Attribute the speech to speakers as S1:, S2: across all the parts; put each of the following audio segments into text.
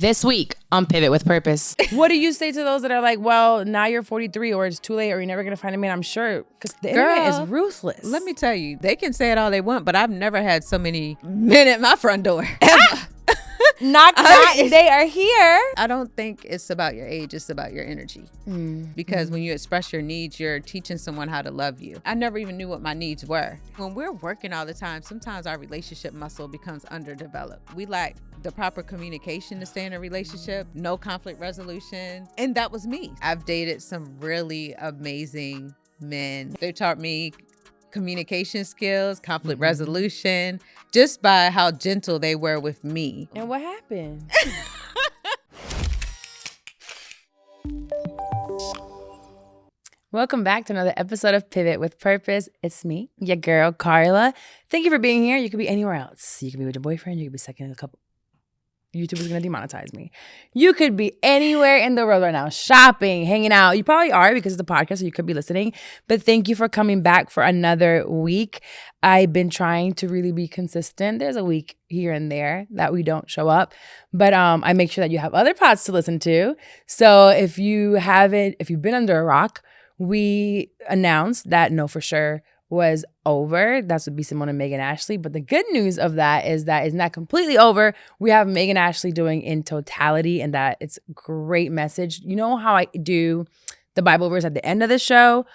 S1: This week on Pivot with Purpose.
S2: What do you say to those that are like, well, now you're 43 or it's too late or you're never going to find a man? I'm sure because the internet is ruthless.
S3: Let me tell you, they can say it all they want, but I've never had so many men at my front door. Ever.
S2: Knock, they are here.
S3: I don't think it's about your age, it's about your energy. Because when you express your needs, you're teaching someone how to love you. I never even knew what my needs were. When we're working all the time, sometimes our relationship muscle becomes underdeveloped. We lack the proper communication to stay in a relationship, no conflict resolution. And that was me. I've dated some really amazing men. They taught me communication skills, conflict resolution, just by how gentle they were with me.
S2: And what happened? Welcome back to another episode of Pivot with Purpose. It's me, your girl, Carla. Thank you for being here. You could be anywhere else. You could be with your boyfriend. You could be second a couple. YouTube is going to demonetize me. You could be anywhere in the world right now, shopping, hanging out. You probably are because it's the podcast, so you could be listening. But thank you for coming back for another week. I've been trying to really be consistent. There's a week here and there that we don't show up. But I make sure that you have other pods to listen to. So if you've been under a rock, we announced that No For Sure was over. That's with B. Simone and Megan Ashley. But the good news of that is that it's not completely over. We have Megan Ashley doing In Totality, and that it's a great message. You know how I do the Bible verse at the end of the show?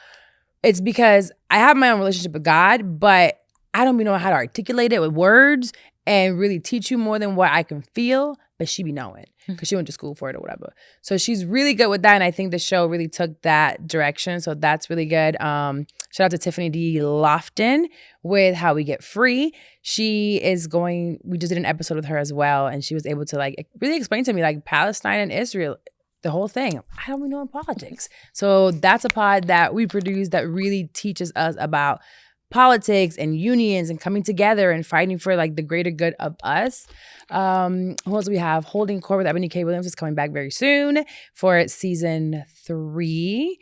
S2: It's because I have my own relationship with God, but I don't even know how to articulate it with words and really teach you more than what I can feel, but she be knowing because she went to school for it or whatever. So she's really good with that, and I think the show really took that direction, so that's really good. Shout out to Tiffany D. Lofton with How We Get Free. We just did an episode with her as well, and she was able to like really explain to me like Palestine and Israel, the whole thing. I don't even know in politics. So that's a pod that we produce that really teaches us about politics and unions and coming together and fighting for like the greater good of us. Who else do we have? Holding Court with Ebony K. Williams is coming back very soon for season 3.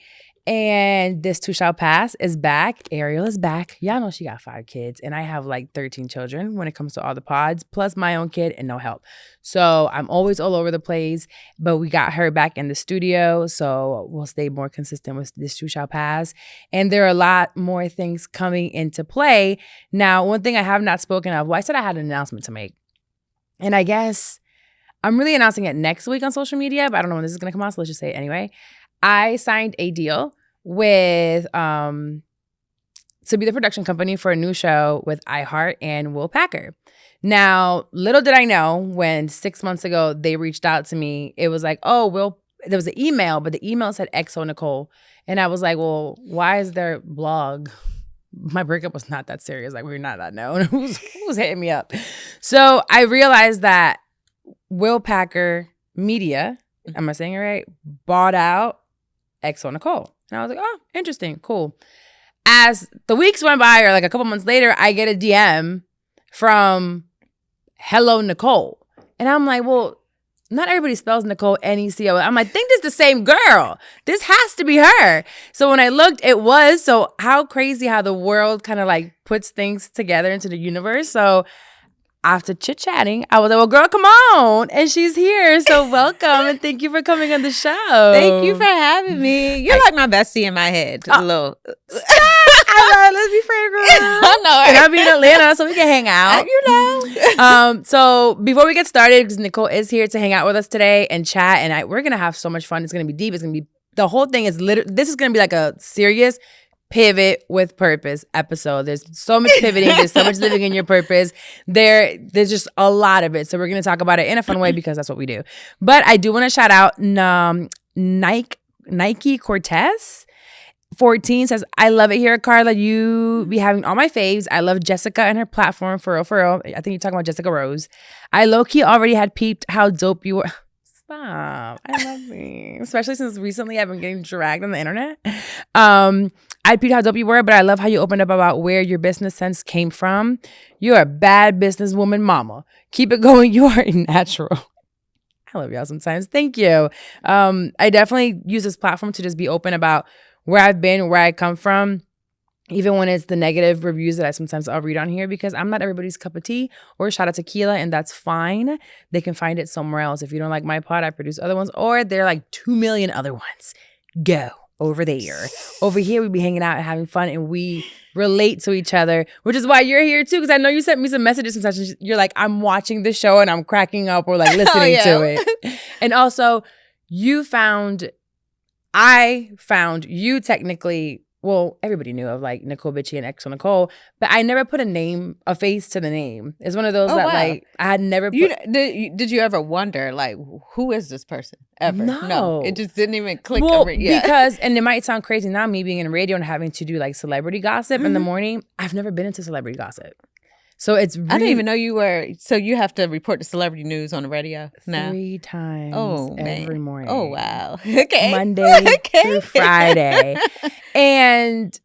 S2: And This Too Shall Pass is back. Ariel is back. Y'all know she got 5 kids, and I have like 13 children when it comes to all the pods, plus my own kid and no help. So I'm always all over the place, but we got her back in the studio, so we'll stay more consistent with This Too Shall Pass. And there are a lot more things coming into play. Now, one thing I have not spoken of, well, I said I had an announcement to make, and I guess I'm really announcing it next week on social media, but I don't know when this is going to come out, so let's just say it anyway. I signed a deal with to be the production company for a new show with iHeart and Will Packer. Now, little did I know when 6 months ago they reached out to me, it was like, oh, there was an email, but the email said XO Necole. And I was like, well, why is their blog? My breakup was not that serious. Like, we're not that known. Who's hitting me up? So I realized that Will Packer Media, am I saying it right, bought out XO Necole. And I was like, oh, interesting, cool. As the weeks went by, or like a couple months later, I get a DM from hellonecole. And I'm like, well, not everybody spells Nicole N-E-C-O. I'm like, I think this is the same girl. This has to be her. So when I looked, it was. So how crazy how the world kind of like puts things together into the universe. So after chit-chatting, I was like, well, girl, come on. And she's here. So welcome. And thank you for coming on the show.
S3: Thank you for having me. You're like my bestie in my head. A little.
S2: Let's be friends, girl.
S3: I know.
S2: And I'll be in Atlanta so we can hang out.
S3: You know.
S2: So before we get started, because Nicole is here to hang out with us today and chat, and we're going to have so much fun. It's going to be deep. It's going to be, the whole thing is this is going to be like a serious Pivot with Purpose episode. There's so much pivoting. There's so much living in your purpose. There's just a lot of it. So we're going to talk about it in a fun way because that's what we do. But I do want to shout out Nike Cortez 14 says, I love it here, Carla. You be having all my faves. I love Jessica and her platform, for real, for real. I think you're talking about Jessica Rose. I low-key already had peeped how dope you were. Stop. I love me. Especially since recently I've been getting dragged on the internet. I peeped how dope you were, but I love how you opened up about where your business sense came from. You're a bad businesswoman mama. Keep it going. You are natural. I love y'all sometimes. Thank you. I definitely use this platform to just be open about where I've been, where I come from, even when it's the negative reviews that I'll read on here, because I'm not everybody's cup of tea or a shot of tequila, and that's fine. They can find it somewhere else. If you don't like my pod, I produce other ones, or there are like 2 million other ones. Go over there. Over here, we be hanging out and having fun, and we relate to each other, which is why you're here too, because I know you sent me some messages and such. You're like, I'm watching the show and I'm cracking up or like listening to it. And also, I found you technically. Well, everybody knew of like Necole Bitchie and XO Necole, but I never put a face to the name. It's one of those like I had never put.
S3: Did you ever wonder like, who is this person ever?
S2: No,
S3: it just didn't even click.
S2: Because, and it might sound crazy now, me being in radio and having to do like celebrity gossip in the morning. I've never been into celebrity gossip. So it's really,
S3: I didn't even know you were. So you have to report the celebrity news on the radio now?
S2: 3 times every morning.
S3: Oh, wow. Okay.
S2: Monday through Friday. And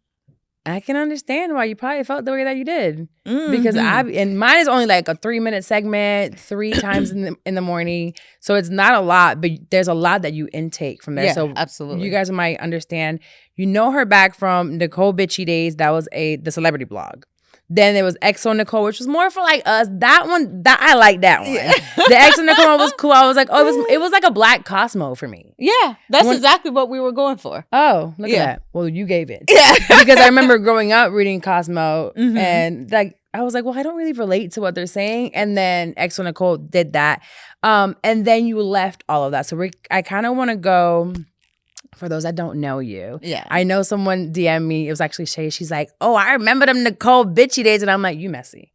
S2: I can understand why you probably felt the way that you did. Mm-hmm. Because and mine is only like a 3-minute segment 3 times in the morning. So it's not a lot, but there's a lot that you intake from there.
S3: Yeah,
S2: so
S3: absolutely.
S2: You guys might understand. You know her back from Necole Bitchie days. That was the celebrity blog. Then there was XO Necole, which was more for like us. That I like that one. Yeah. The XO Necole one was cool. I was like, it was like a black Cosmo for me.
S3: Yeah, that's exactly what we were going for.
S2: Oh, look at that. Well, you gave it. Yeah. Because I remember growing up reading Cosmo, and like I was like, well, I don't really relate to what they're saying. And then XO Necole did that, and then you left all of that. So I kind of want to go. For those that don't know you, I know someone DM'd me. It was actually Shay. She's like, "Oh, I remember them Necole Bitchie days," and I'm like, "You messy,"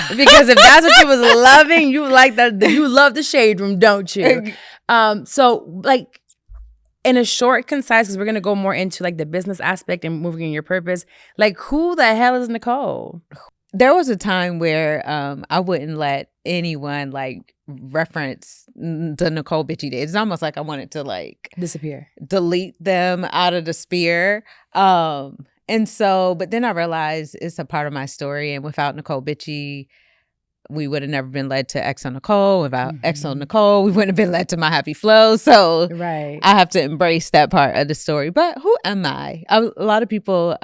S2: because if that's what you was loving, you like that. You love the shade room, don't you? So like, in a short, concise, because we're gonna go more into like the business aspect and moving in your purpose. Like, who the hell is Necole?
S3: There was a time where I wouldn't let anyone like reference the Necole Bitchie days. It's almost like I wanted to like
S2: disappear,
S3: delete them out of the sphere. And so, but then I realized it's a part of my story, and without Necole Bitchie, we would have never been led to XO Necole. Without XO Necole, we wouldn't have been led to myhappyflo. So I have to embrace that part of the story. But who am I? A lot of people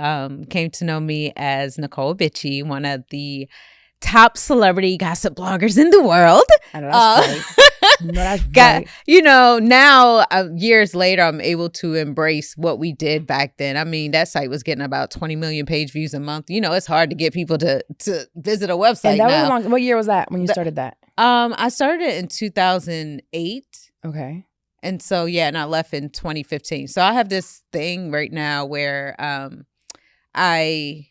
S3: came to know me as Necole Bitchie, one of the top celebrity gossip bloggers in the world.
S2: I know that's right. No, that's right.
S3: You know, now years later, I'm able to embrace what we did back then. I mean, that site was getting about 20 million page views a month. You know, it's hard to get people to visit a website.
S2: And that
S3: now.
S2: was long. What year was that when you started that?
S3: I started in 2008.
S2: Okay.
S3: And so, and I left in 2015. So I have this thing right now where I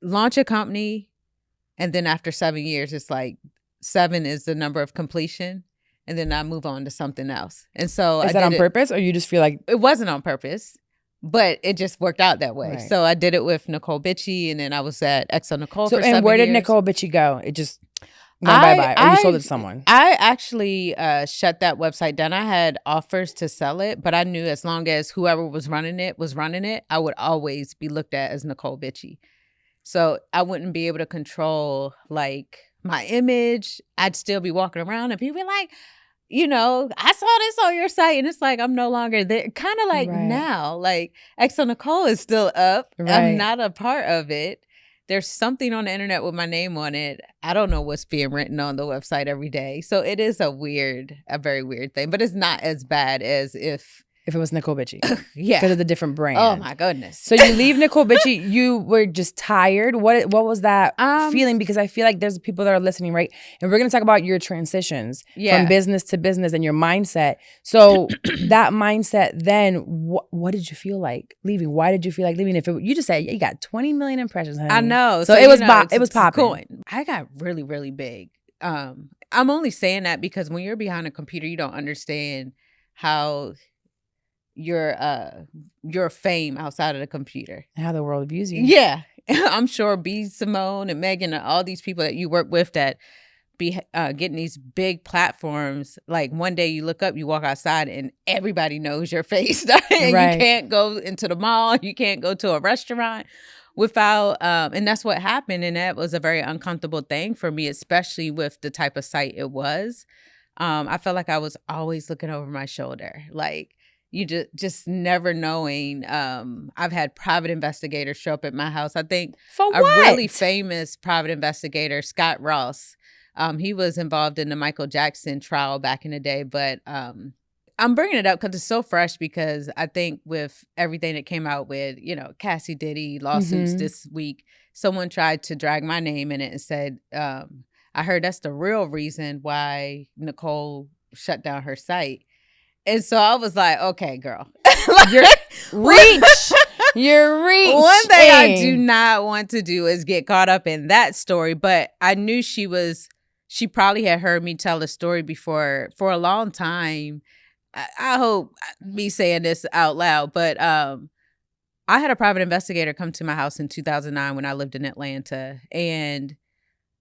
S3: launch a company, and then after 7 years, it's like 7 is the number of completion. And then I move on to something else. And so
S2: is that on purpose, or you just feel like
S3: it wasn't on purpose, but it just worked out that way.
S2: Right.
S3: So I did it with Necole Bitchie, and then I was at XO Necole for 7
S2: years. And where did
S3: years.
S2: Necole Bitchie go? It just went bye-bye, or you sold it to someone?
S3: I actually shut that website down. I had offers to sell it, but I knew as long as whoever was running it, I would always be looked at as Necole Bitchie. So I wouldn't be able to control like my image. I'd still be walking around and people be like, you know, I saw this on your site, and it's like I'm no longer there. Kind of like now, like XO Necole is still up. Right. I'm not a part of it. There's something on the internet with my name on it. I don't know what's being written on the website every day. So it is a very weird thing, but it's not as bad as if
S2: it was Necole Bitchie.
S3: Yeah.
S2: Because of the different brand.
S3: Oh my goodness.
S2: So you leave Necole Bitchie, you were just tired. What was that feeling? Because I feel like there's people that are listening, right? And we're going to talk about your transitions from business to business and your mindset. So that mindset then, what did you feel like leaving? Why did you feel like leaving? You just said you got 20 million impressions, honey.
S3: I know.
S2: So it was popping.
S3: I got really, really big. I'm only saying that because when you're behind a computer, you don't understand how your fame outside of the computer
S2: and how the world views you.
S3: Yeah. I'm sure B. Simone and Megan and all these people that you work with that be getting these big platforms. Like one day you look up, you walk outside and everybody knows your face. And you can't go into the mall, you can't go to a restaurant without and that's what happened, and that was a very uncomfortable thing for me, especially with the type of site it was. I felt like I was always looking over my shoulder. Like, you just never knowing. I've had private investigators show up at my house. I think
S2: For
S3: a
S2: what?
S3: really famous private investigator, Scott Ross, he was involved in the Michael Jackson trial back in the day. But I'm bringing it up because it's so fresh, because I think with everything that came out with, Cassie Diddy lawsuits this week, someone tried to drag my name in it and said, I heard that's the real reason why Necole shut down her site. And so I was like, okay, girl.
S2: You're reaching.
S3: One thing I do not want to do is get caught up in that story. But I knew she probably had heard me tell the story before for a long time. I hope me saying this out loud, but I had a private investigator come to my house in 2009 when I lived in Atlanta, and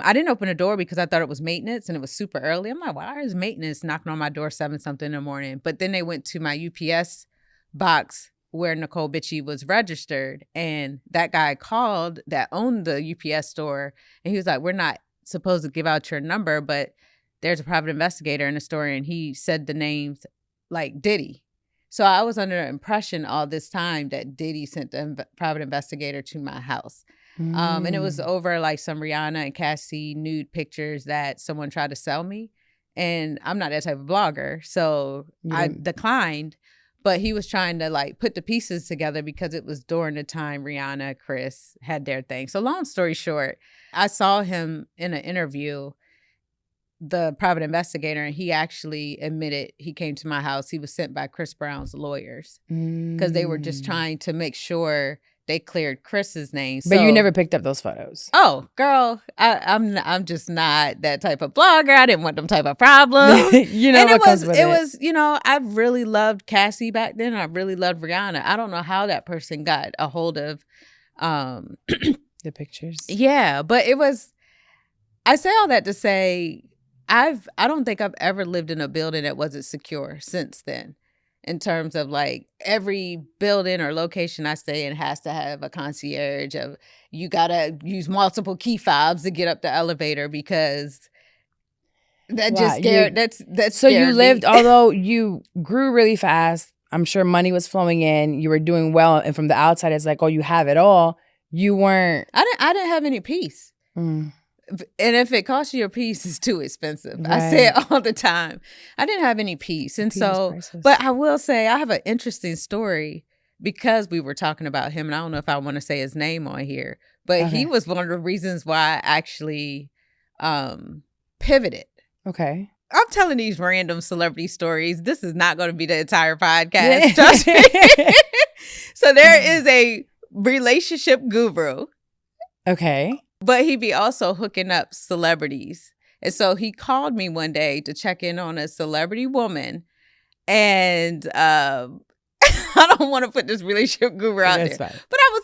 S3: I didn't open the door because I thought it was maintenance, and it was super early. I'm like, why is maintenance knocking on my door 7-something in the morning? But then they went to my UPS box where Necole Bitchie was registered, and that guy called that owned the UPS store, and he was like, we're not supposed to give out your number, but there's a private investigator in the store, and he said the names like Diddy. So I was under the impression all this time that Diddy sent the private investigator to my house. And it was over like some Rihanna and Cassie nude pictures that someone tried to sell me. And I'm not that type of blogger, so I declined. But he was trying to like put the pieces together because it was during the time Rihanna, Chris had their thing. So long story short, I saw him in an interview, the private investigator, and he actually admitted he came to my house. He was sent by Chris Brown's lawyers because they were just trying to make sure they cleared Chris's name.
S2: But you never picked up those photos.
S3: Oh, girl, I'm just not that type of blogger. I didn't want them type of problems. It was, I really loved Cassie back then. I really loved Rihanna. I don't know how that person got a hold of
S2: the pictures.
S3: Yeah, but it was. I say all that to say, I don't think I've ever lived in a building that wasn't secure since then. In terms of like every building or location I stay in has to have a concierge. You gotta use multiple key fobs to get up the elevator because that just scared. That's
S2: so you lived.
S3: Me.
S2: Although you grew really fast, I'm sure money was flowing in. You were doing well, and from the outside, it's like, oh, you have it all. You weren't.
S3: I didn't have any peace. And if it costs you your peace, it's too expensive.
S2: Right.
S3: I say it all the time. I didn't have any peace. And but I will say I have an interesting story because we were talking about him. And I don't know if I want to say his name on here, but he was one of the reasons why I actually pivoted.
S2: Okay.
S3: I'm telling these random celebrity stories. This is not going to be the entire podcast. Trust me. So there is a relationship guru.
S2: Okay.
S3: But he be also hooking up celebrities. And so he called me one day to check in on a celebrity woman. And I don't want to put this relationship guru out there.
S2: Fine.
S3: But I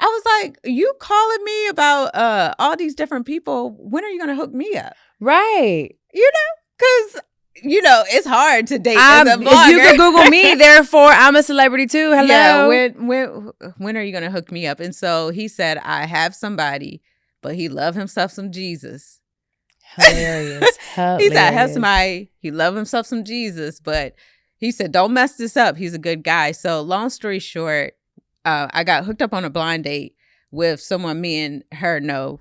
S3: was like, you calling me about all these different people. When are you going to hook me up?
S2: Right.
S3: Because, it's hard to date as a blogger.
S2: You can Google me, therefore I'm a celebrity too. Hello.
S3: Yeah, when are you going to hook me up? And so he said, I have somebody. But he loved himself some Jesus.
S2: Hilarious.
S3: He said, I have somebody, he loved himself some Jesus. But he said, don't mess this up. He's a good guy. So long story short, I got hooked up on a blind date with someone me and her know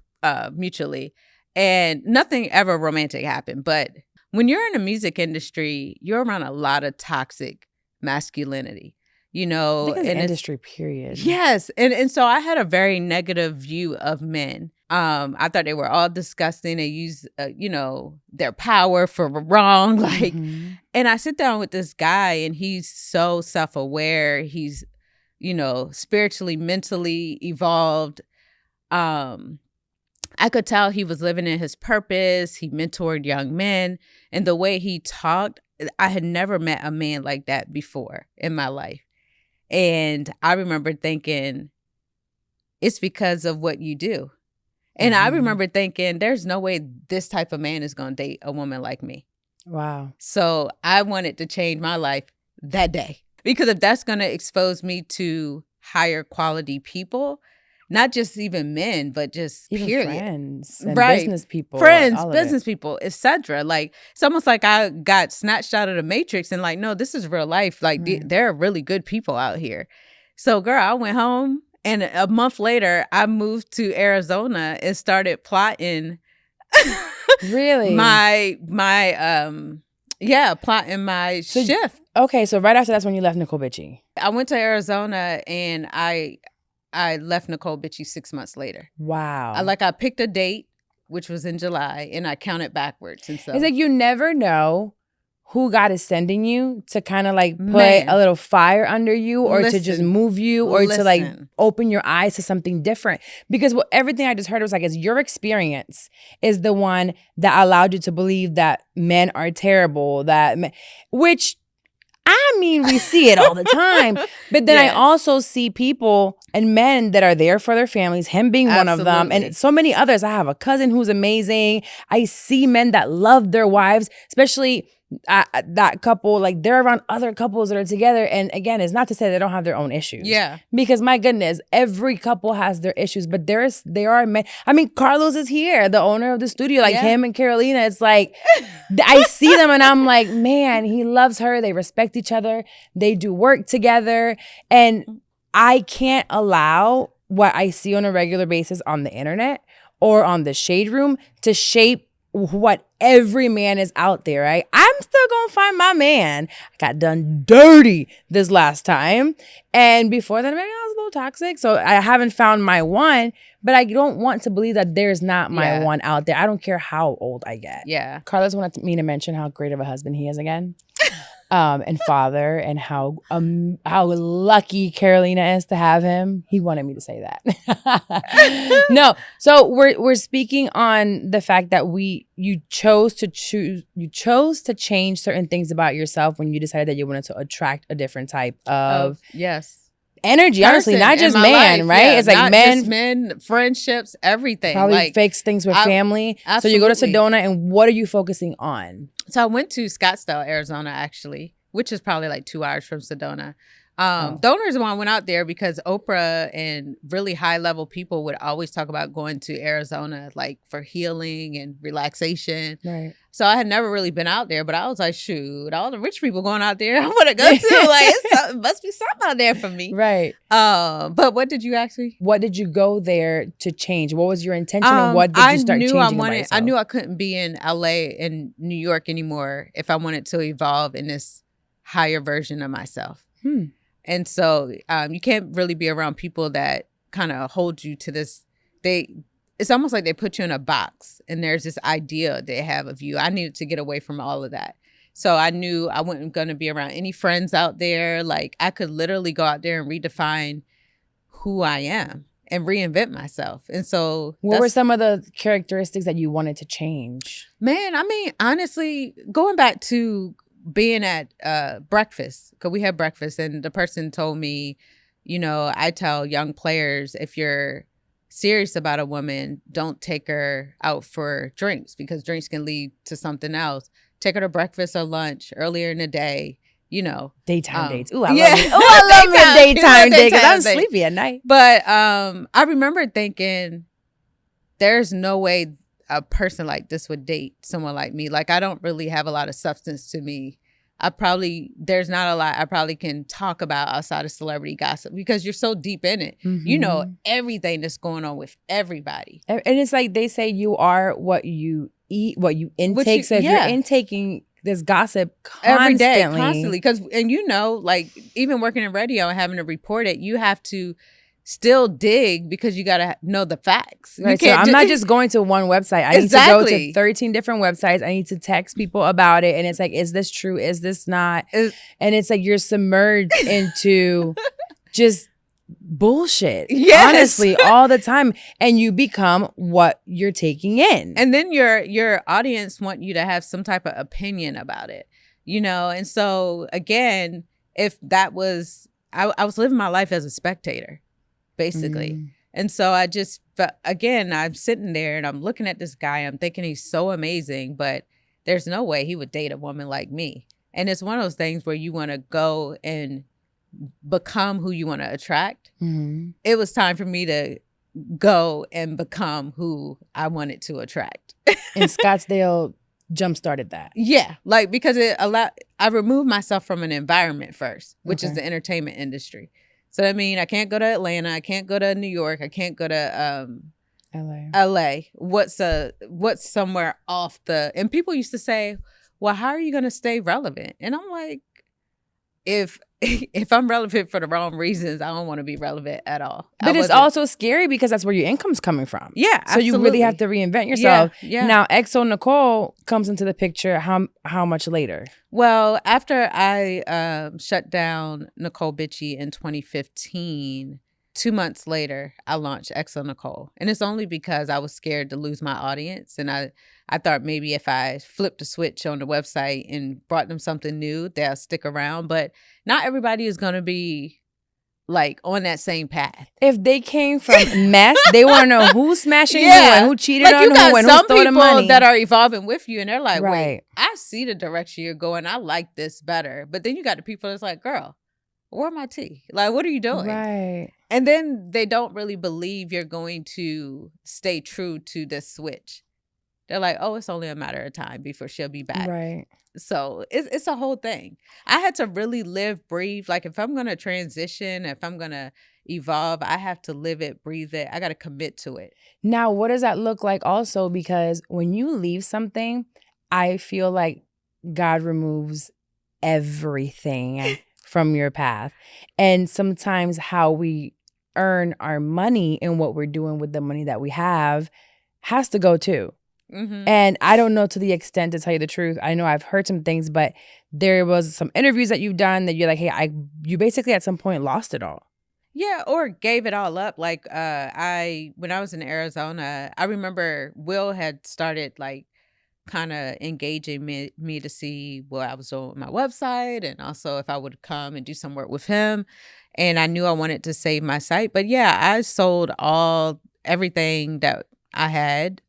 S3: mutually. And nothing ever romantic happened. But when you're in the music industry, you're around a lot of toxic masculinity.
S2: I think it's industry, period.
S3: Yes. And so I had a very negative view of men. I thought they were all disgusting. They use, their power for wrong. And I sit down with this guy and he's so self-aware. He's, spiritually, mentally evolved. I could tell he was living in his purpose. He mentored young men. And the way he talked, I had never met a man like that before in my life. And I remember thinking, it's because of what you do. And I remember thinking, there's no way this type of man is going to date a woman like me.
S2: Wow.
S3: So I wanted to change my life that day. Because if that's going to expose me to higher quality people, not just even men, but just
S2: even
S3: period.
S2: friends and
S3: Right.
S2: business people.
S3: Friends,
S2: all of
S3: business
S2: it.
S3: people, etc. Like it's almost like I got snatched out of the Matrix and like, no, this is real life. Like
S2: Right.
S3: there are really good people out here. So girl, I went home and a month later I moved to Arizona and started plotting
S2: Really?
S3: plotting my
S2: So-
S3: shift.
S2: Okay, so right after that's when you left Necole Bitchie.
S3: I went to Arizona and I left Necole Bitchie 6 months later.
S2: Wow.
S3: I picked a date, which was in July, and I counted backwards. And so
S2: It's like you never know who God is sending you to kind of like put
S3: Man.
S2: a little fire under you or to just
S3: Listen.
S2: move you or to like
S3: Listen.
S2: open your eyes to something different. Because everything I just heard was like, is your experience is the one that allowed you to believe that men are terrible, which I mean, we see it all the time. But then I
S3: Yeah.
S2: also see people and men that are there for their families, him being one of them,
S3: Absolutely.
S2: and so many others. I have a cousin who's amazing. I see men that love their wives, especially that couple. Like they're around other couples that are together. And again, it's not to say they don't have their own issues.
S3: Yeah.
S2: Because my goodness, every couple has their issues. But there are men. I mean, Carlos is here, the owner of the studio. Like
S3: Yeah.
S2: him and Carolina. It's like I see them and I'm like, man, he loves her. They respect each other. They do work together. And I can't allow what I see on a regular basis on the internet or on the Shade Room to shape what every man is out there, right? I'm still gonna find my man. I got done dirty this last time. And before that, maybe I was a little toxic. So I haven't found my one, but I don't want to believe that there's not my
S3: Yeah.
S2: one out there. I don't care how old I get.
S3: Yeah.
S2: Carlos wanted me to mention how great of a husband he is again. And father, and how lucky Carolina is to have him. He wanted me to say that. No, so we're speaking on the fact that you chose to change certain things about yourself when you decided that you wanted to attract a different type of
S3: Yes.
S2: energy. Honestly,
S3: Person
S2: not
S3: in
S2: just
S3: my
S2: man,
S3: life.
S2: right?
S3: Yeah,
S2: It's like
S3: not
S2: men.
S3: just men, friendships, everything.
S2: Probably
S3: Like,
S2: fix things with family. So you go to Sedona, and what are you focusing on?
S3: so I went to Scottsdale, Arizona, actually, which is probably like 2 hours from Sedona. The only reason why I went out there because Oprah and really high level people would always talk about going to Arizona, like for healing and relaxation.
S2: Right.
S3: So I had never really been out there, but I was like, shoot, all the rich people going out there, I want to go to. Like, it must be something out there for me.
S2: Right.
S3: But what did you ask me?
S2: What did you go there to change? What was your intention, and what did you start changing about yourself?
S3: I knew I couldn't be in LA and New York anymore if I wanted to evolve in this higher version of myself. And so you can't really be around people that kind of hold you to this. It's almost like they put you in a box and there's this idea they have of you. I needed to get away from all of that. So I knew I wasn't going to be around any friends out there. Like I could literally go out there and redefine who I am and reinvent myself. And so
S2: what were some of the characteristics that you wanted to change?
S3: Man, I mean, honestly, going back to being at breakfast, because we had breakfast and the person told me, you know, I tell young players, if you're serious about a woman, don't take her out for drinks because drinks can lead to something else. Take her to breakfast or lunch earlier in the day, you know.
S2: Daytime dates. Ooh, I
S3: yeah.
S2: love it. Ooh, I love my daytime date because I'm
S3: date.
S2: sleepy at night.
S3: But I remember thinking, there's no way a person like this would date someone like me. Like, I don't really have a lot of substance to me. There's not a lot I probably can talk about outside of celebrity gossip because you're so deep in it. You know everything that's going on with everybody.
S2: And it's like they say you are what you eat, what you intake. So if you're intaking this gossip
S3: every day,
S2: constantly.
S3: Because, and you know, like even working in radio and having to report it, you have to still dig because you got to know the facts.
S2: Right, so I'm not just going to one website. I need to go to 13 different websites. I need to text people about it. And it's like, is this true? Is this not? And it's like you're submerged into just bullshit.
S3: Yes.
S2: Honestly, all the time. And you become what you're taking in.
S3: And then your audience want you to have some type of opinion about it, you know? And so again, if that was, I was living my life as a spectator, basically. And so I just, again, I'm sitting there and I'm looking at this guy. I'm thinking he's so amazing, but there's no way he would date a woman like me. And it's one of those things where you want to go and become who you want to attract. It was time for me to go and become who I wanted to attract.
S2: And Scottsdale jump-started that.
S3: Yeah, like because I removed myself from an environment first, which is the entertainment industry. So that means I can't go to Atlanta, I can't go to New York, I can't go to LA. What's somewhere off the, and people used to say, well, how are you going to stay relevant? And I'm like, if I'm relevant for the wrong reasons, I don't want to be relevant at all.
S2: But it's also scary because that's where your income's coming from.
S3: Yeah,
S2: so you really have to reinvent yourself.
S3: Yeah.
S2: Now, XO Necole comes into the picture how much later?
S3: Well, after I shut down Necole Bitchie in 2015, 2 months later, I launched XO Necole. And it's only because I was scared to lose my audience. And I thought maybe if I flipped a switch on the website and brought them something new, they'll stick around. But not everybody is going to be like on that same path.
S2: If they came from mess, they want to know who's smashing who and who cheated on who and who stole the money.
S3: You got some people that are evolving with you and they're like,
S2: right.
S3: Wait, I see the direction you're going. I like this better. But then you got the people that's like, girl, where my tea? Like, what are you doing?
S2: Right.
S3: And then they don't really believe you're going to stay true to this switch. They're like, oh, it's only a matter of time before she'll be back.
S2: Right.
S3: So it's a whole thing. I had to really live, breathe. Like if I'm going to transition, if I'm going to evolve, I have to live it, breathe it. I got to commit to it.
S2: Now, what does that look like also? Because when you leave something, I feel like God removes everything from your path. And sometimes how we earn our money and what we're doing with the money that we have has to go too. Mm-hmm. And I don't know to the extent, to tell you the truth. I know I've heard some things, but there was some interviews that you've done that you're like, hey, you basically at some point lost it all.
S3: Yeah, or gave it all up. Like when I was in Arizona, I remember Will had started like kind of engaging me to see what I was doing with my website and also if I would come and do some work with him. And I knew I wanted to save my site. But yeah, I sold everything that I had.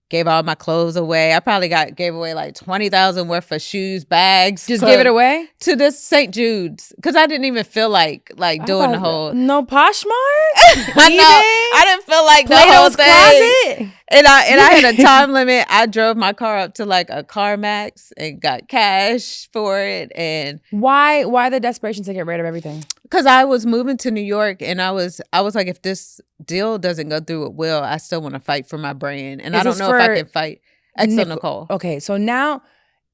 S3: Gave all my clothes away. I probably gave away like $20,000 worth of shoes, bags.
S2: Just give it away?
S3: To this St. Jude's. Because I didn't even feel like doing the whole...
S2: No Poshmark?
S3: I know. I didn't feel like the whole thing. Closet? And I had a time limit. I drove my car up to like a CarMax and got cash for it. And
S2: why the desperation to get rid of everything?
S3: Because I was moving to New York and I was like, if this deal doesn't go through with Will, I still want to fight for my brand. And I don't know if I can fight XO Necole.
S2: Okay, so now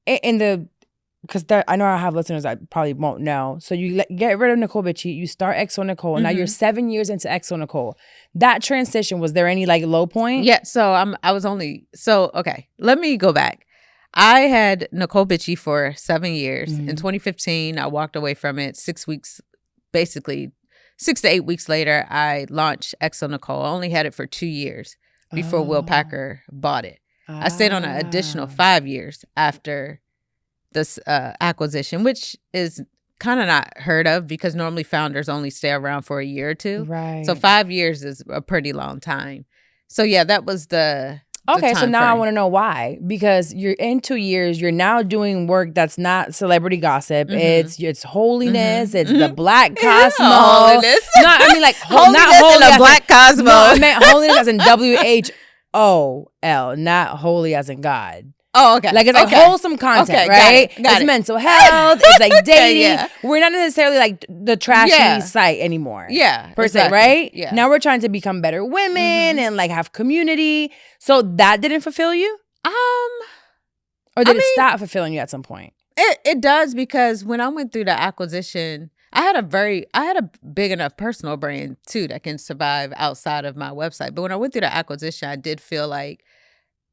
S2: because I know I have listeners that probably won't know. So you get rid of Necole Bitchie, you start XO Necole. Mm-hmm. Now you're 7 years into XO Necole. That transition, was there any like low point?
S3: Yeah, so okay, let me go back. I had Necole Bitchie for 7 years. Mm-hmm. In 2015, I walked away from it. 6 weeks, basically 6 to 8 weeks later, I launched XO Necole. I only had it for 2 years before Will Packer bought it. I stayed on an additional 5 years after this acquisition, which is kind of not heard of because normally founders only stay around for a year or two.
S2: Right.
S3: So 5 years is a pretty long time. So yeah, that was the
S2: okay, so now
S3: frame.
S2: I want to know why. Because you're in 2 years, you're now doing work that's not celebrity gossip. Mm-hmm. It's holiness. Mm-hmm. It's the Black Cosmo.
S3: Holiness.
S2: No, I mean like
S3: holiness
S2: not holy
S3: in the Black Cosmo.
S2: No, I meant holiness as in WHOL, not holy as in God.
S3: Oh, okay.
S2: Like it's like wholesome content, right?
S3: Got
S2: it's
S3: it.
S2: mental health. It's like dating.
S3: Yeah.
S2: We're not necessarily like the trashy site anymore.
S3: Yeah.
S2: Per se, right?
S3: Yeah.
S2: Now we're trying to become better women and like have community. So that didn't fulfill you? Or did it stop fulfilling you at some point?
S3: It does, because when I went through the acquisition, I had a big enough personal brand too that can survive outside of my website. But when I went through the acquisition, I did feel like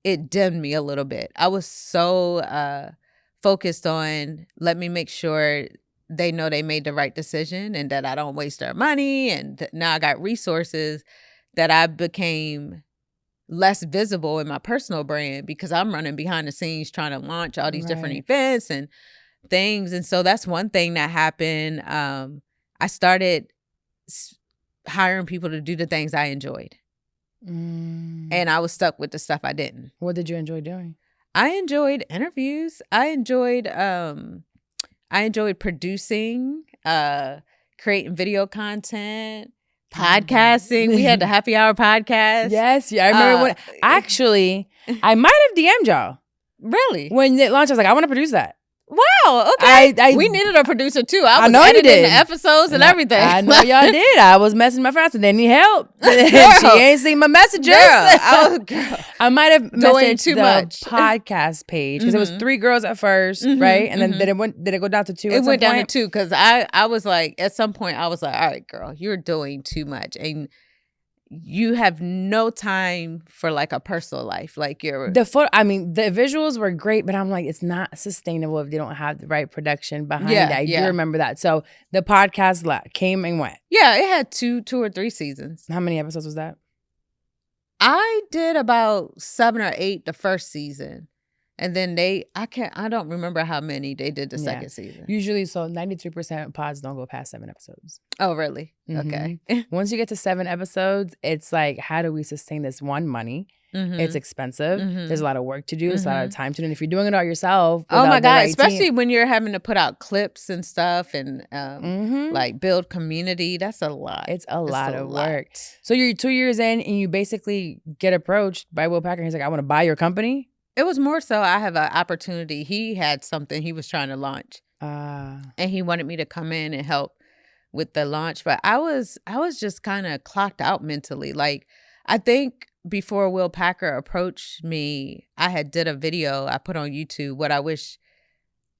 S3: it dimmed me a little bit. I was so focused on, let me make sure they know they made the right decision and that I don't waste their money. And now I got resources that I became less visible in my personal brand because I'm running behind the scenes trying to launch all these different events and things. And so that's one thing that happened. I started hiring people to do the things I enjoyed. And I was stuck with the stuff I didn't.
S2: What did you enjoy doing?
S3: I enjoyed interviews. I enjoyed producing, creating video content, podcasting. We had the Happy Hour podcast.
S2: Yes, yeah. I remember when actually I might have DM'd y'all.
S3: Really?
S2: When it launched, I was like, I want to produce that.
S3: Wow. Okay. We needed a producer too. I was
S2: know you
S3: editing
S2: did.
S3: the episodes and everything.
S2: I know y'all did. I was messaging my friends and they need help. She ain't seen my messages.
S3: Girl,
S2: I might have messaged
S3: too
S2: the
S3: much.
S2: podcast page because it was 3 girls at 1st, right? And then did it go down to 2?
S3: It went down to 2 because I was like, at some point I was like, all right, girl, you're doing too much and you have no time for like a personal life. Like the
S2: visuals were great, but I'm like, it's not sustainable if they don't have the right production behind it. I do remember that. So the podcast came and went.
S3: Yeah, it had 2 or 3 seasons.
S2: How many episodes was that?
S3: I did about 7 or 8 the first season. And then I don't remember how many they did the second season.
S2: Usually, so 93% pods don't go past 7 episodes.
S3: Oh, really? Okay.
S2: Once you get to 7 episodes, it's like, how do we sustain this? One, money. It's expensive. There's a lot of work to do. There's a lot of time to do. And if you're doing it all yourself,
S3: oh my God, especially when you're having to put out clips and stuff and like build community, that's a lot.
S2: It's a lot of work. So you're 2 years in and you basically get approached by Will Packer. He's like, I want to buy your company.
S3: It was more so I have an opportunity. He had something he was trying to launch. And he wanted me to come in and help with the launch. But I was just kind of clocked out mentally. Like, I think before Will Packer approached me, I had did a video I put on YouTube, what I wish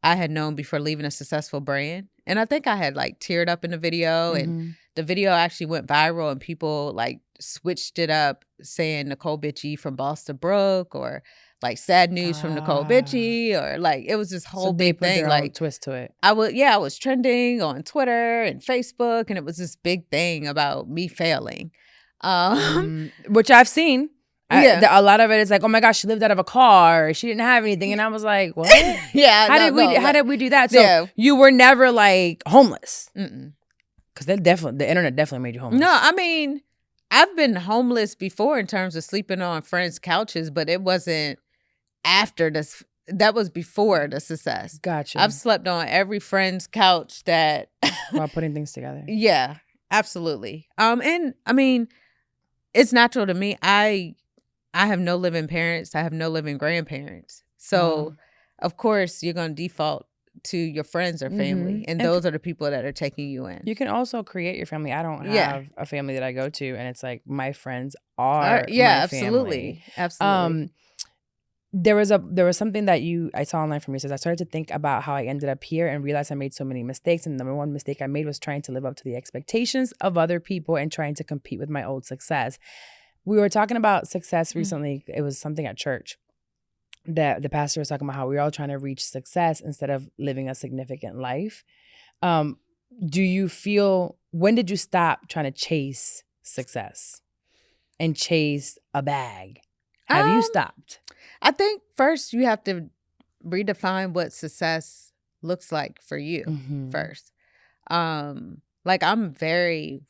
S3: I had known before leaving a successful brand. And I think I had like teared up in the video and the video actually went viral and people like switched it up saying Necole Bitchy from Boston Brook or like sad news from Necole Bitchy or like it was this whole big thing. Like
S2: twist to it.
S3: I was trending on Twitter and Facebook and it was this big thing about me failing.
S2: Which I've seen. A lot of it is like, oh my gosh, she lived out of a car. She didn't have anything. And I was like, what? How did we do that? So you were never like homeless. Because the internet definitely made you homeless.
S3: No, I mean, I've been homeless before in terms of sleeping on friends' couches, but it wasn't after this. That was before the success.
S2: Gotcha.
S3: I've slept on every friend's couch that
S2: while putting things together.
S3: Yeah, absolutely. And I mean, it's natural to me. I have no living parents. I have no living grandparents. So of course you're going to default to your friends or family. And those are the people that are taking you in.
S2: You can also create your family. I don't have a family that I go to and it's like my friends are my
S3: absolutely.
S2: family.
S3: Absolutely.
S2: There was something that I saw online from you. Says I started to think about how I ended up here and realized I made so many mistakes. And the number one mistake I made was trying to live up to the expectations of other people and trying to compete with my old success. We were talking about success recently. It was something at church that the pastor was talking about how we're all trying to reach success instead of living a significant life. Do you feel, when did you stop trying to chase success and chase a bag? Have you stopped?
S3: I think first you have to redefine what success looks like for you first. Like I'm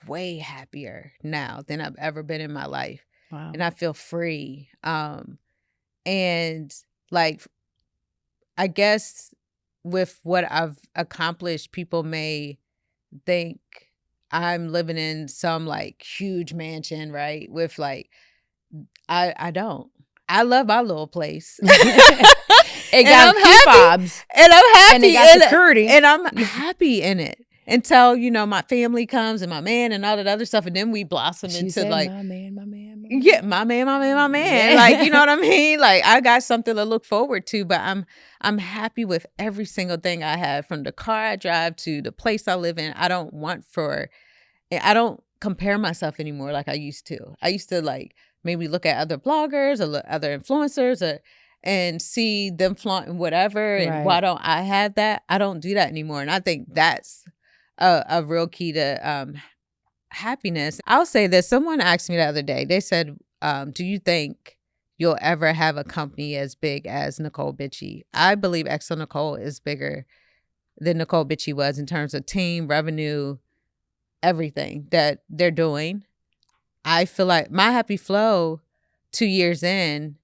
S3: way happier now than I've ever been in my life.
S2: Wow.
S3: And I feel free. And like, I guess with what I've accomplished, people may think I'm living in some like huge mansion, right? With like, I don't. I love my little place.
S2: It got fobs.
S3: And I'm happy.
S2: And it got security.
S3: And I'm happy in it. Until, my family comes and my man and all that other stuff. And then we blossom into like.
S2: My man.
S3: Yeah, my man.
S2: Yeah.
S3: Like, you know what I mean? Like, I got something to look forward to, but I'm happy with every single thing I have, from the car I drive to the place I live in. I don't compare myself anymore like I used to. I used to like maybe look at other bloggers or other influencers and see them flaunting whatever. And why don't I have that? I don't do that anymore. And I think that's a real key to happiness. I'll say this. Someone asked me the other day, they said, do you think you'll ever have a company as big as Necole Bitchy? I believe XO Necole is bigger than Necole Bitchy was in terms of team, revenue, everything that they're doing. I feel like myhappyflo 2 years in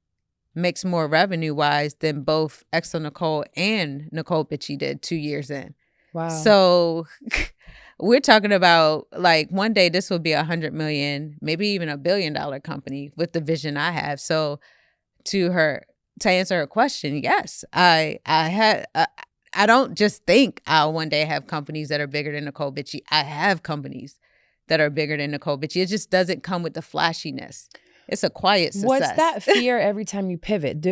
S3: makes more revenue wise than both XO Necole and Necole Bitchy did 2 years in.
S2: Wow.
S3: So we're talking about like one day this will be $100 million, maybe even $1 billion company with the vision I have. So to answer her question, yes, I don't just think I'll one day have companies that are bigger than Necole Bitchie. I have companies that are bigger than Necole Bitchie. It just doesn't come with the flashiness. It's a quiet success.
S2: What's that fear every time you pivot?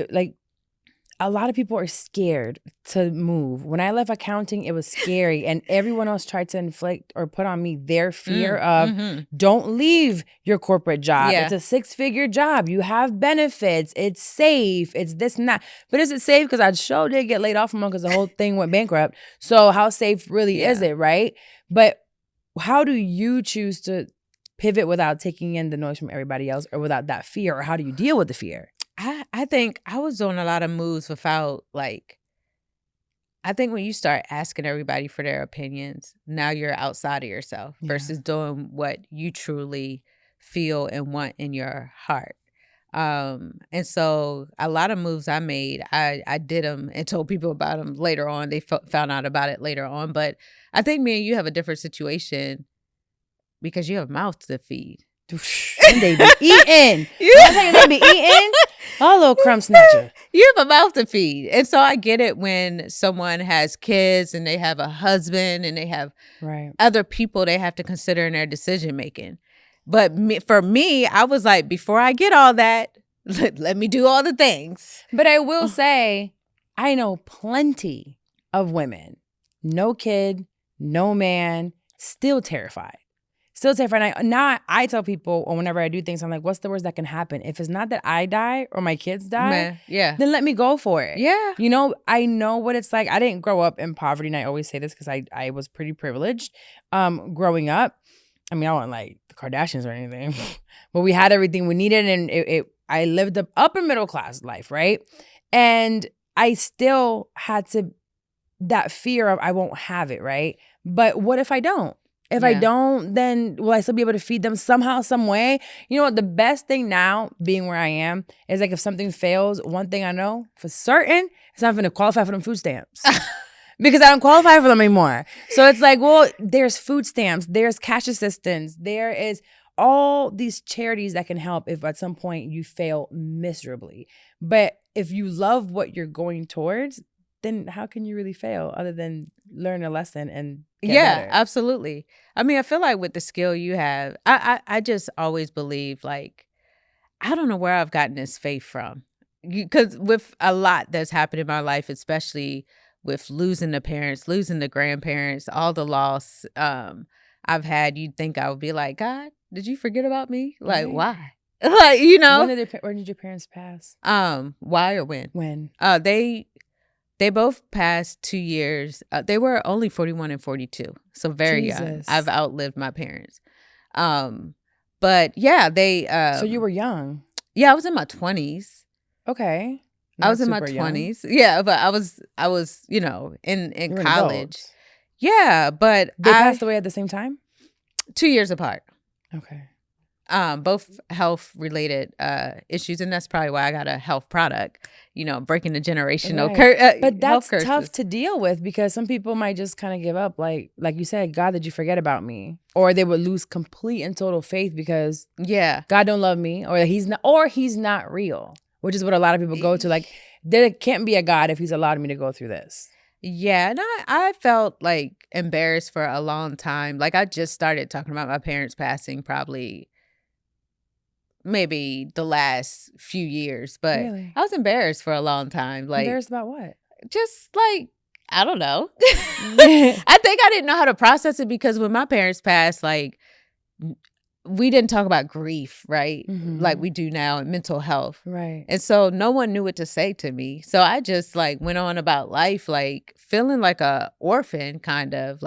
S2: A lot of people are scared to move. When I left accounting, it was scary. And everyone else tried to inflict or put on me their fear of don't leave your corporate job.
S3: Yeah.
S2: It's a 6-figure job. You have benefits. It's safe. It's this and that. But is it safe? Because I sure did get laid off from one because the whole thing went bankrupt. So how safe really is it, right? But how do you choose to pivot without taking in the noise from everybody else or without that fear? Or how do you deal with the fear?
S3: I think I was doing a lot of moves without I think when you start asking everybody for their opinions, now you're outside of yourself versus doing what you truly feel and want in your heart. And so a lot of moves I made, I did them and told people about them later on. They found out about it later on. But I think me and you have a different situation because you have a mouth to feed.
S2: And they be eating. They be eating. Oh, little crumb snatcher.
S3: You have a mouth to feed. And so I get it when someone has kids and they have a husband and they have other people they have to consider in their decision making. But for me, I was like, before I get all that, let me do all the things.
S2: But I will say, I know plenty of women, no kid, no man, still terrified. Still terrified. Now I tell people, or whenever I do things, I'm like, what's the worst that can happen? If it's not that I die or my kids die, then let me go for it.
S3: Yeah.
S2: You know, I know what it's like. I didn't grow up in poverty, and I always say this because I was pretty privileged growing up. I mean, I wasn't like the Kardashians or anything, but we had everything we needed, and I lived the upper middle class life, right? And I still had that fear of I won't have it, right? But what if I don't? If I don't, then will I still be able to feed them somehow, some way? You know what? The best thing now, being where I am, is like if something fails, one thing I know for certain is I'm going to qualify for them food stamps. Because I don't qualify for them anymore. So it's like, well, there's food stamps, there's cash assistance, there is all these charities that can help if at some point you fail miserably. But if you love what you're going towards, then how can you really fail other than learn a lesson and get better?
S3: Absolutely. I mean, I feel like with the skill you have, I just always believe I don't know where I've gotten this faith from. Because with a lot that's happened in my life, especially with losing the parents, losing the grandparents, all the loss I've had, you'd think I would be like, God, did you forget about me? Like, why? Like, you know.
S2: When did your parents pass?
S3: Why or when?
S2: When?
S3: They both passed 2 years. They were only 41 and 42, so very young. I've outlived my parents. But yeah, they.
S2: So you were young.
S3: Yeah, I was in my 20s.
S2: Okay.
S3: I was in my 20s. Young. Yeah, but I was, you know, in college. Yeah, but
S2: they passed away at the same time?
S3: 2 years apart.
S2: Okay.
S3: Both health related issues, and that's probably why I got a health product, you know, breaking the generational
S2: but that's tough to deal with because some people might just kind of give up, like you said, God, did you forget about me? Or they would lose complete and total faith because God don't love me, or he's not real, which is what a lot of people go to. Like, there can't be a God if he's allowed me to go through this.
S3: Yeah, and I felt like embarrassed for a long time. Like, I just started talking about my parents passing probably maybe the last few years, but
S2: really?
S3: I was embarrassed for a long time. Like,
S2: embarrassed about what?
S3: Just like, I don't know. I think I didn't know how to process it because when my parents passed, like, we didn't talk about grief, right?
S2: Mm-hmm.
S3: Like we do now in mental health.
S2: Right.
S3: And so no one knew what to say to me. So I just like went on about life, like feeling like a orphan, kind of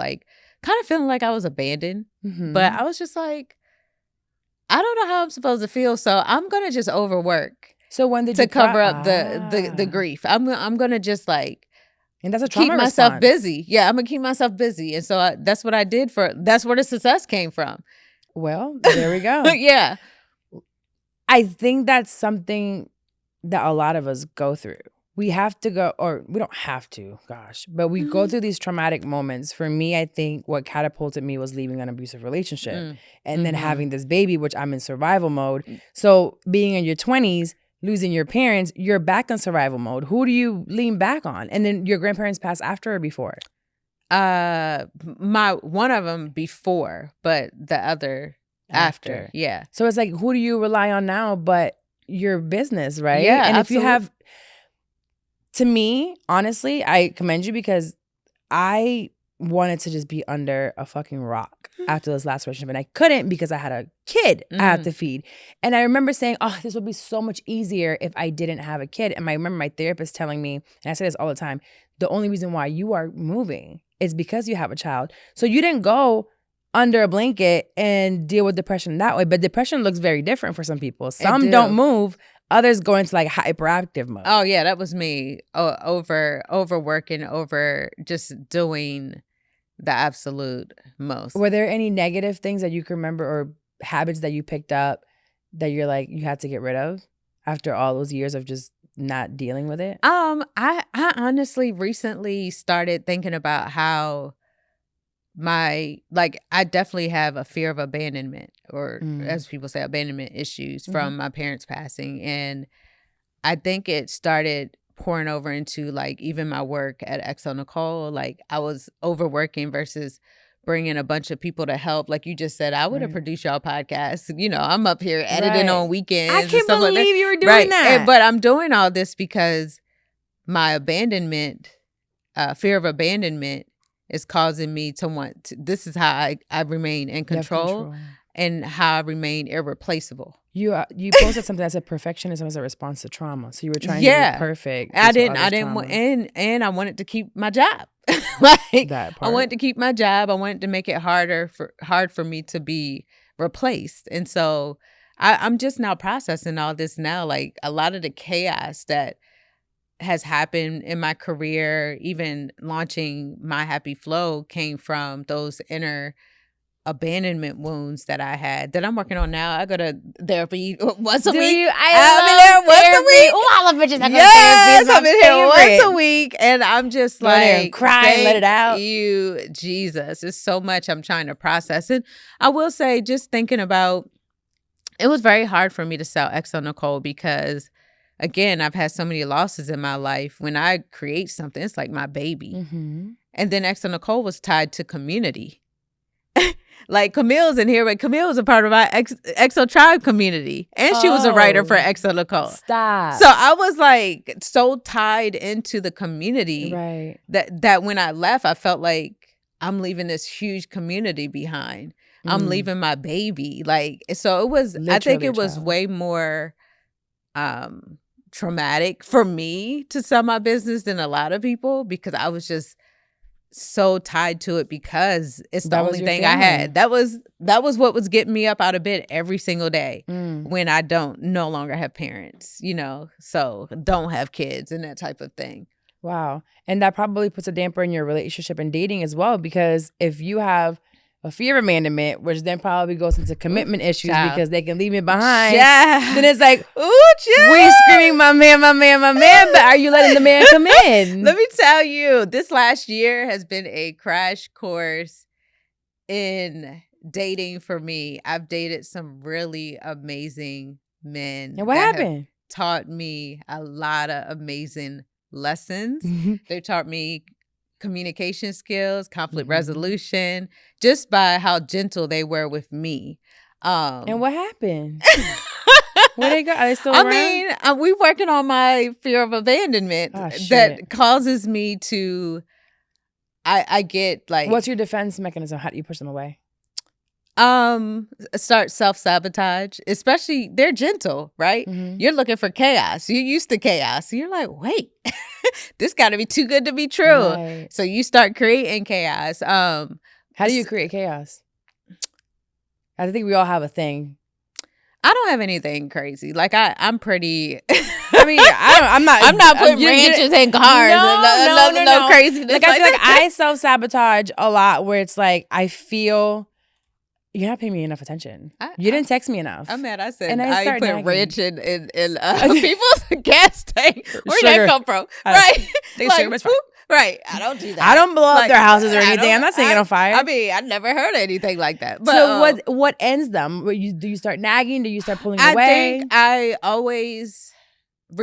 S3: feeling like I was abandoned.
S2: Mm-hmm.
S3: But I was just like, I don't know how I'm supposed to feel. So I'm going to just overwork.
S2: So when did
S3: to
S2: you
S3: cover up the grief? I'm going to just like,
S2: and that's a trauma
S3: keep myself
S2: response.
S3: busy. Yeah, I'm going to keep myself busy. And so that's what I did that's where the success came from.
S2: Well, there we go.
S3: Yeah.
S2: I think that's something that a lot of us go through. we have to go, or we don't have to, gosh, but we go through these traumatic moments. For me, I think what catapulted me was leaving an abusive relationship and then having this baby, which I'm in survival mode. So being in your 20s, losing your parents, you're back in survival mode. Who do you lean back on? And then your grandparents passed after or before?
S3: One of them before, but the other after. Yeah.
S2: So it's like, who do you rely on now but your business, right?
S3: Yeah,
S2: and
S3: absolutely.
S2: if you have, to me, honestly, I commend you because I wanted to just be under a fucking rock after this last relationship, and I couldn't because I had a kid I had to feed. And I remember saying, oh, this would be so much easier if I didn't have a kid. And I remember my therapist telling me, and I say this all the time, the only reason why you are moving is because you have a child. So you didn't go under a blanket and deal with depression that way. But depression looks very different for some people. Some don't move. Others go into like hyperactive mode.
S3: Oh yeah, that was me. Overworking, over just doing the absolute most.
S2: Were there any negative things that you can remember or habits that you picked up that you're like you had to get rid of after all those years of just not dealing with it?
S3: I honestly recently started thinking about how I definitely have a fear of abandonment, or as people say, abandonment issues from my parents passing. And I think it started pouring over into like even my work at Necole. Like I was overworking versus bringing a bunch of people to help. Like you just said, I would have produced y'all podcast. You know, I'm up here editing on weekends.
S2: I can't believe you were doing that.
S3: And, but I'm doing all this because my abandonment, fear of abandonment, is causing me to want to, this is how I remain in control and how I remain irreplaceable.
S2: You posted something that said perfectionism is a response to trauma. So you were trying to be perfect.
S3: I didn't want, and I wanted to keep my job. Like that part. I wanted to keep my job. I wanted to make it hard for me to be replaced. And so I'm just now processing all this now. Like a lot of the chaos that has happened in my career, even launching myhappyflo, came from those inner abandonment wounds that I had that I'm working on now. I go to therapy once a week. I'm in there once a week.
S2: Oh, I love bitches.
S3: Yes, I'm in here once a week, and I'm just like
S2: crying, let it out.
S3: You, Jesus, it's so much I'm trying to process. And I will say, just thinking about, it was very hard for me to sell Necole because, again, I've had so many losses in my life. When I create something, it's like my baby. And then Necole was tied to community. Like Camille's in here, but Camille was a part of my EXO Tribe community. And she was a writer for Necole.
S2: Stop.
S3: So I was like so tied into the community that when I left, I felt like I'm leaving this huge community behind. I'm leaving my baby. Like, so it was, literally, I think it was way more traumatic for me to sell my business than a lot of people, because I was just so tied to it because it's the only thing I had. That was what was getting me up out of bed every single day when I no longer have parents, you know, so don't have kids and that type of thing.
S2: Wow. And that probably puts a damper in your relationship and dating as well, because if you have a fear of abandonment, which then probably goes into commitment issues because they can leave me behind. Then it's like, we screaming, my man, but are you letting the man come in?
S3: Let me tell you, this last year has been a crash course in dating for me. I've dated some really amazing men.
S2: And what happened?
S3: Taught me a lot of amazing lessons. They taught me communication skills, conflict resolution, just by how gentle they were with me.
S2: And what happened? Where they go? Are they still around?
S3: I mean, we working on my fear of abandonment that causes me to, I get like.
S2: What's your defense mechanism? How do you push them away?
S3: Start self-sabotage, especially they're gentle, right? You're looking for chaos. You're used to chaos. You're like, wait, this got to be too good to be true. Right. So you start creating chaos.
S2: How do you create chaos? I think we all have a thing.
S3: I don't have anything crazy. Like I'm pretty.
S2: I mean, I'm not
S3: putting ranches and cars. No craziness.
S2: Like I feel like I self-sabotage a lot, where it's like I feel you're not paying me enough attention. You didn't text me enough.
S3: I'm mad. I said
S2: And I
S3: I
S2: start
S3: put
S2: nagging.
S3: rich in people's gas tank. Where'd
S2: Sugar.
S3: that come from?
S2: I
S3: Right.
S2: think sugar was fine.
S3: whoop, right. I don't do that.
S2: I don't blow up their houses or
S3: I
S2: anything.
S3: don't-
S2: I'm not setting it on fire.
S3: I mean, I never heard anything like that. But,
S2: so what ends them? Do you start nagging? Do you start pulling away?
S3: I think I always a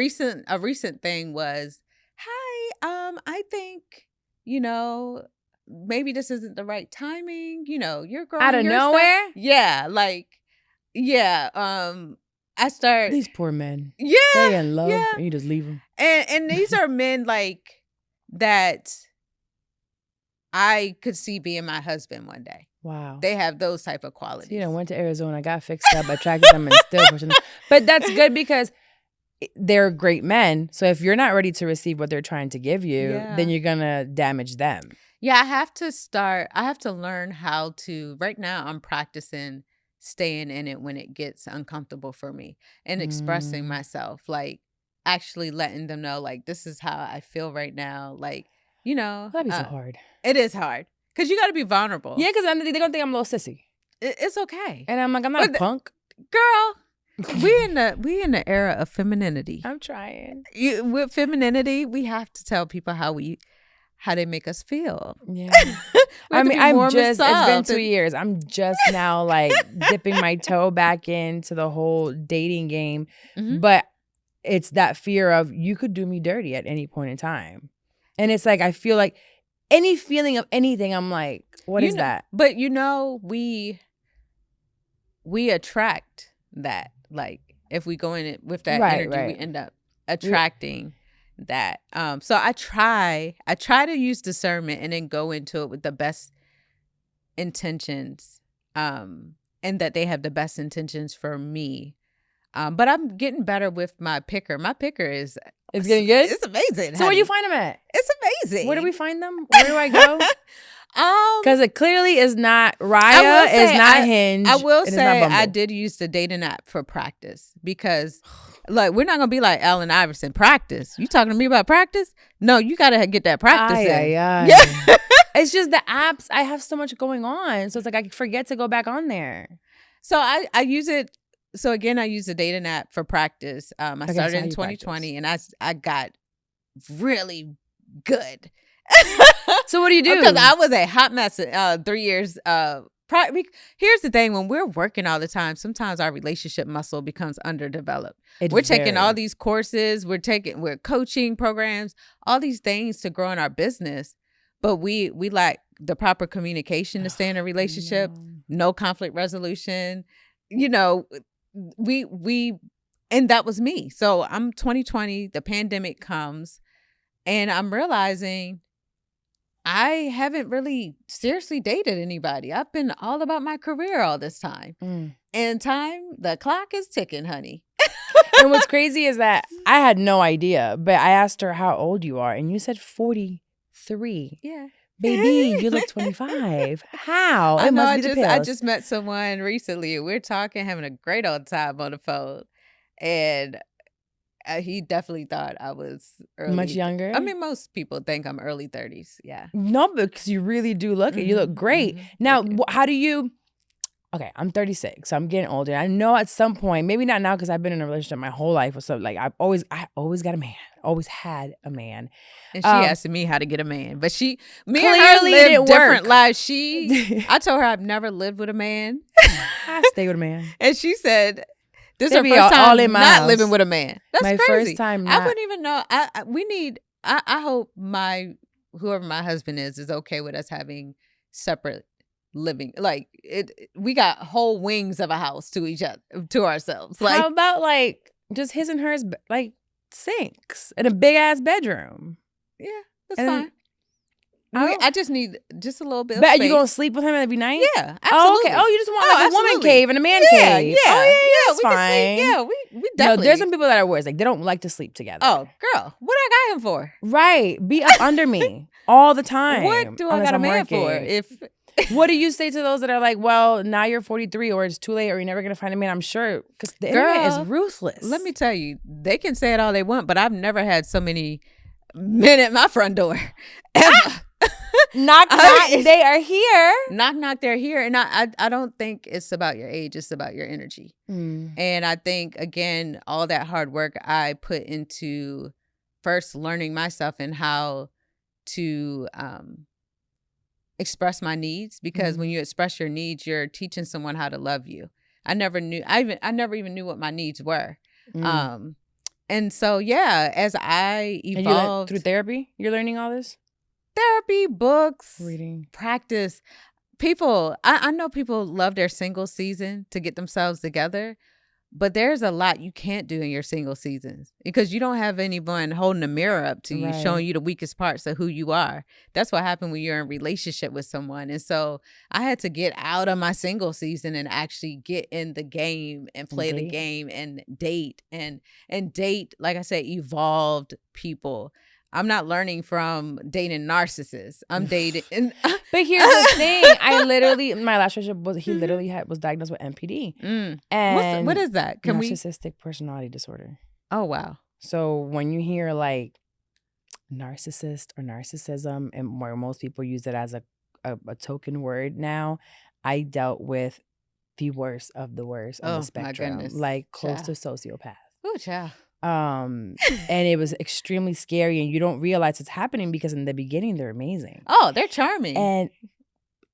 S3: recent thing was, hi, I think, maybe this isn't the right timing. You're growing
S2: Out of
S3: your
S2: nowhere?
S3: stuff. Yeah, I start
S2: These poor men.
S3: Yeah.
S2: They in love
S3: yeah.
S2: and you just leave them.
S3: And these are men like that I could see being my husband one day.
S2: Wow.
S3: They have those type of qualities.
S2: So, went to Arizona, got fixed up, attracted them, and still pushing them. But that's good because they're great men. So if you're not ready to receive what they're trying to give you, then you're going to damage them.
S3: Yeah, I have to learn how to, right now I'm practicing staying in it when it gets uncomfortable for me and expressing myself, like actually letting them know, like, this is how I feel right now. Like,
S2: That'd be so hard.
S3: It is hard because you got to be vulnerable.
S2: Yeah, because they're going to think I'm a little sissy.
S3: It's okay.
S2: And I'm like, I'm not a punk.
S3: Girl, we in the era of femininity.
S2: I'm trying.
S3: With femininity, we have to tell people how they make us feel.
S2: Yeah.
S3: I mean,
S2: it's been 2 years. I'm just now like dipping my toe back into the whole dating game.
S3: Mm-hmm.
S2: But it's that fear of you could do me dirty at any point in time. And it's like, I feel like any feeling of anything, I'm like, what is that?
S3: But we attract that. Like if we go in it with that energy, we end up attracting that. So I try to use discernment and then go into it with the best intentions, and that they have the best intentions for me. But I'm getting better with my picker. My picker is
S2: getting good.
S3: It's amazing.
S2: So where do you find them at?
S3: It's amazing.
S2: Where do we find them? Where do I go? Because it clearly is not Raya, is not Hinge.
S3: I will
S2: say
S3: I did use the dating app for practice because, like, we're not gonna be like Allen Iverson. Practice? You talking to me about practice? No, you gotta get that practice in.
S2: Yeah. It's just the apps. I have so much going on, so it's like I forget to go back on there.
S3: So I use it. So again, I use the dating app for practice. I started in 2020, and I got really good.
S2: So what do you do?
S3: Because I was a hot mess 3 years. Here's the thing: when we're working all the time, sometimes our relationship muscle becomes underdeveloped. We're taking all these courses, we're coaching programs, all these things to grow in our business, but we lack the proper communication to stay in a relationship. No conflict resolution. And that was me. So I'm 2020. The pandemic comes, and I'm realizing I haven't really seriously dated anybody. I've been all about my career all this time. And the clock is ticking, honey.
S2: And what's crazy is that I had no idea, but I asked her how old you are, and you said 43.
S3: Yeah.
S2: Baby, you look 25. How? It must be the pills.
S3: I just met someone recently. We're talking, having a great old time on the phone. And he definitely thought I was early.
S2: Much younger?
S3: I mean, most people think I'm early 30s. Yeah.
S2: No, because you really do look it. You look great. Now, how do you... Okay, I'm 36, so I'm getting older. I know at some point, maybe not now because I've been in a relationship my whole life or something. Like I always got a man. Always had a man.
S3: And she asking me how to get a man. But me and her
S2: clearly
S3: live
S2: didn't
S3: different
S2: work.
S3: lives. I told her I've never lived with a man.
S2: I stay with a man.
S3: And she said, this is her
S2: They be
S3: first
S2: all
S3: time
S2: in my
S3: not
S2: house.
S3: living with a man. That's
S2: My
S3: crazy.
S2: first time
S3: I
S2: not-
S3: wouldn't even know. I hope whoever my husband is okay with us having separate living. Like we got whole wings of a house to each other, to ourselves. Like,
S2: how about like just his and hers like sinks in a big ass bedroom?
S3: yeah, that's
S2: And
S3: fine. I just need just a little bit of
S2: But are
S3: space.
S2: you gonna sleep with him every night?
S3: Yeah, absolutely.
S2: Oh, okay. Oh, you just want like a woman
S3: absolutely.
S2: cave and a man cave.
S3: Yeah,
S2: Oh,
S3: yeah,
S2: that's
S3: we can
S2: fine.
S3: sleep. Yeah, we
S2: No,
S3: definitely.
S2: there's some people that are worse. Like they don't like to sleep together.
S3: Oh, girl, what I got him for?
S2: Right. Be up under me all the time.
S3: What do I
S2: unless
S3: got a
S2: I'm
S3: man for?
S2: working.
S3: If
S2: What do you say to those that are like, well, now you're 43 or it's too late or you're never going to find a man? I'm sure because the internet is ruthless.
S3: Let me tell you, they can say it all they want, but I've never had so many men at my front door ever.
S2: knock, they are here.
S3: Knock, they're here. And I don't think it's about your age. It's about your energy. And I think, again, all that hard work I put into first learning myself and how to express my needs, because when you express your needs, you're teaching someone how to love you. I never even knew what my needs were. And so, yeah, as I evolved
S2: through therapy, you're learning all this?
S3: Therapy, books,
S2: reading,
S3: practice. People, I know people love their single season to get themselves together, but there's a lot you can't do in your single seasons because you don't have anyone holding a mirror up to you, showing you the weakest parts of who you are. That's what happened when you're in a relationship with someone. And so I had to get out of my single season and actually get in the game and play the game and date and date, like I said, evolved people. I'm not learning from dating narcissists. I'm dating.
S2: But here's the thing. My last relationship he literally was diagnosed with NPD. And
S3: what is that?
S2: Narcissistic personality disorder.
S3: Oh, wow.
S2: So when you hear like narcissist or narcissism, and where most people use it as a token word now, I dealt with the worst of the worst on the spectrum.
S3: My goodness.
S2: Like close to sociopath.
S3: Oh, child.
S2: And it was extremely scary, and you don't realize it's happening because in the beginning they're amazing.
S3: Oh, they're charming.
S2: And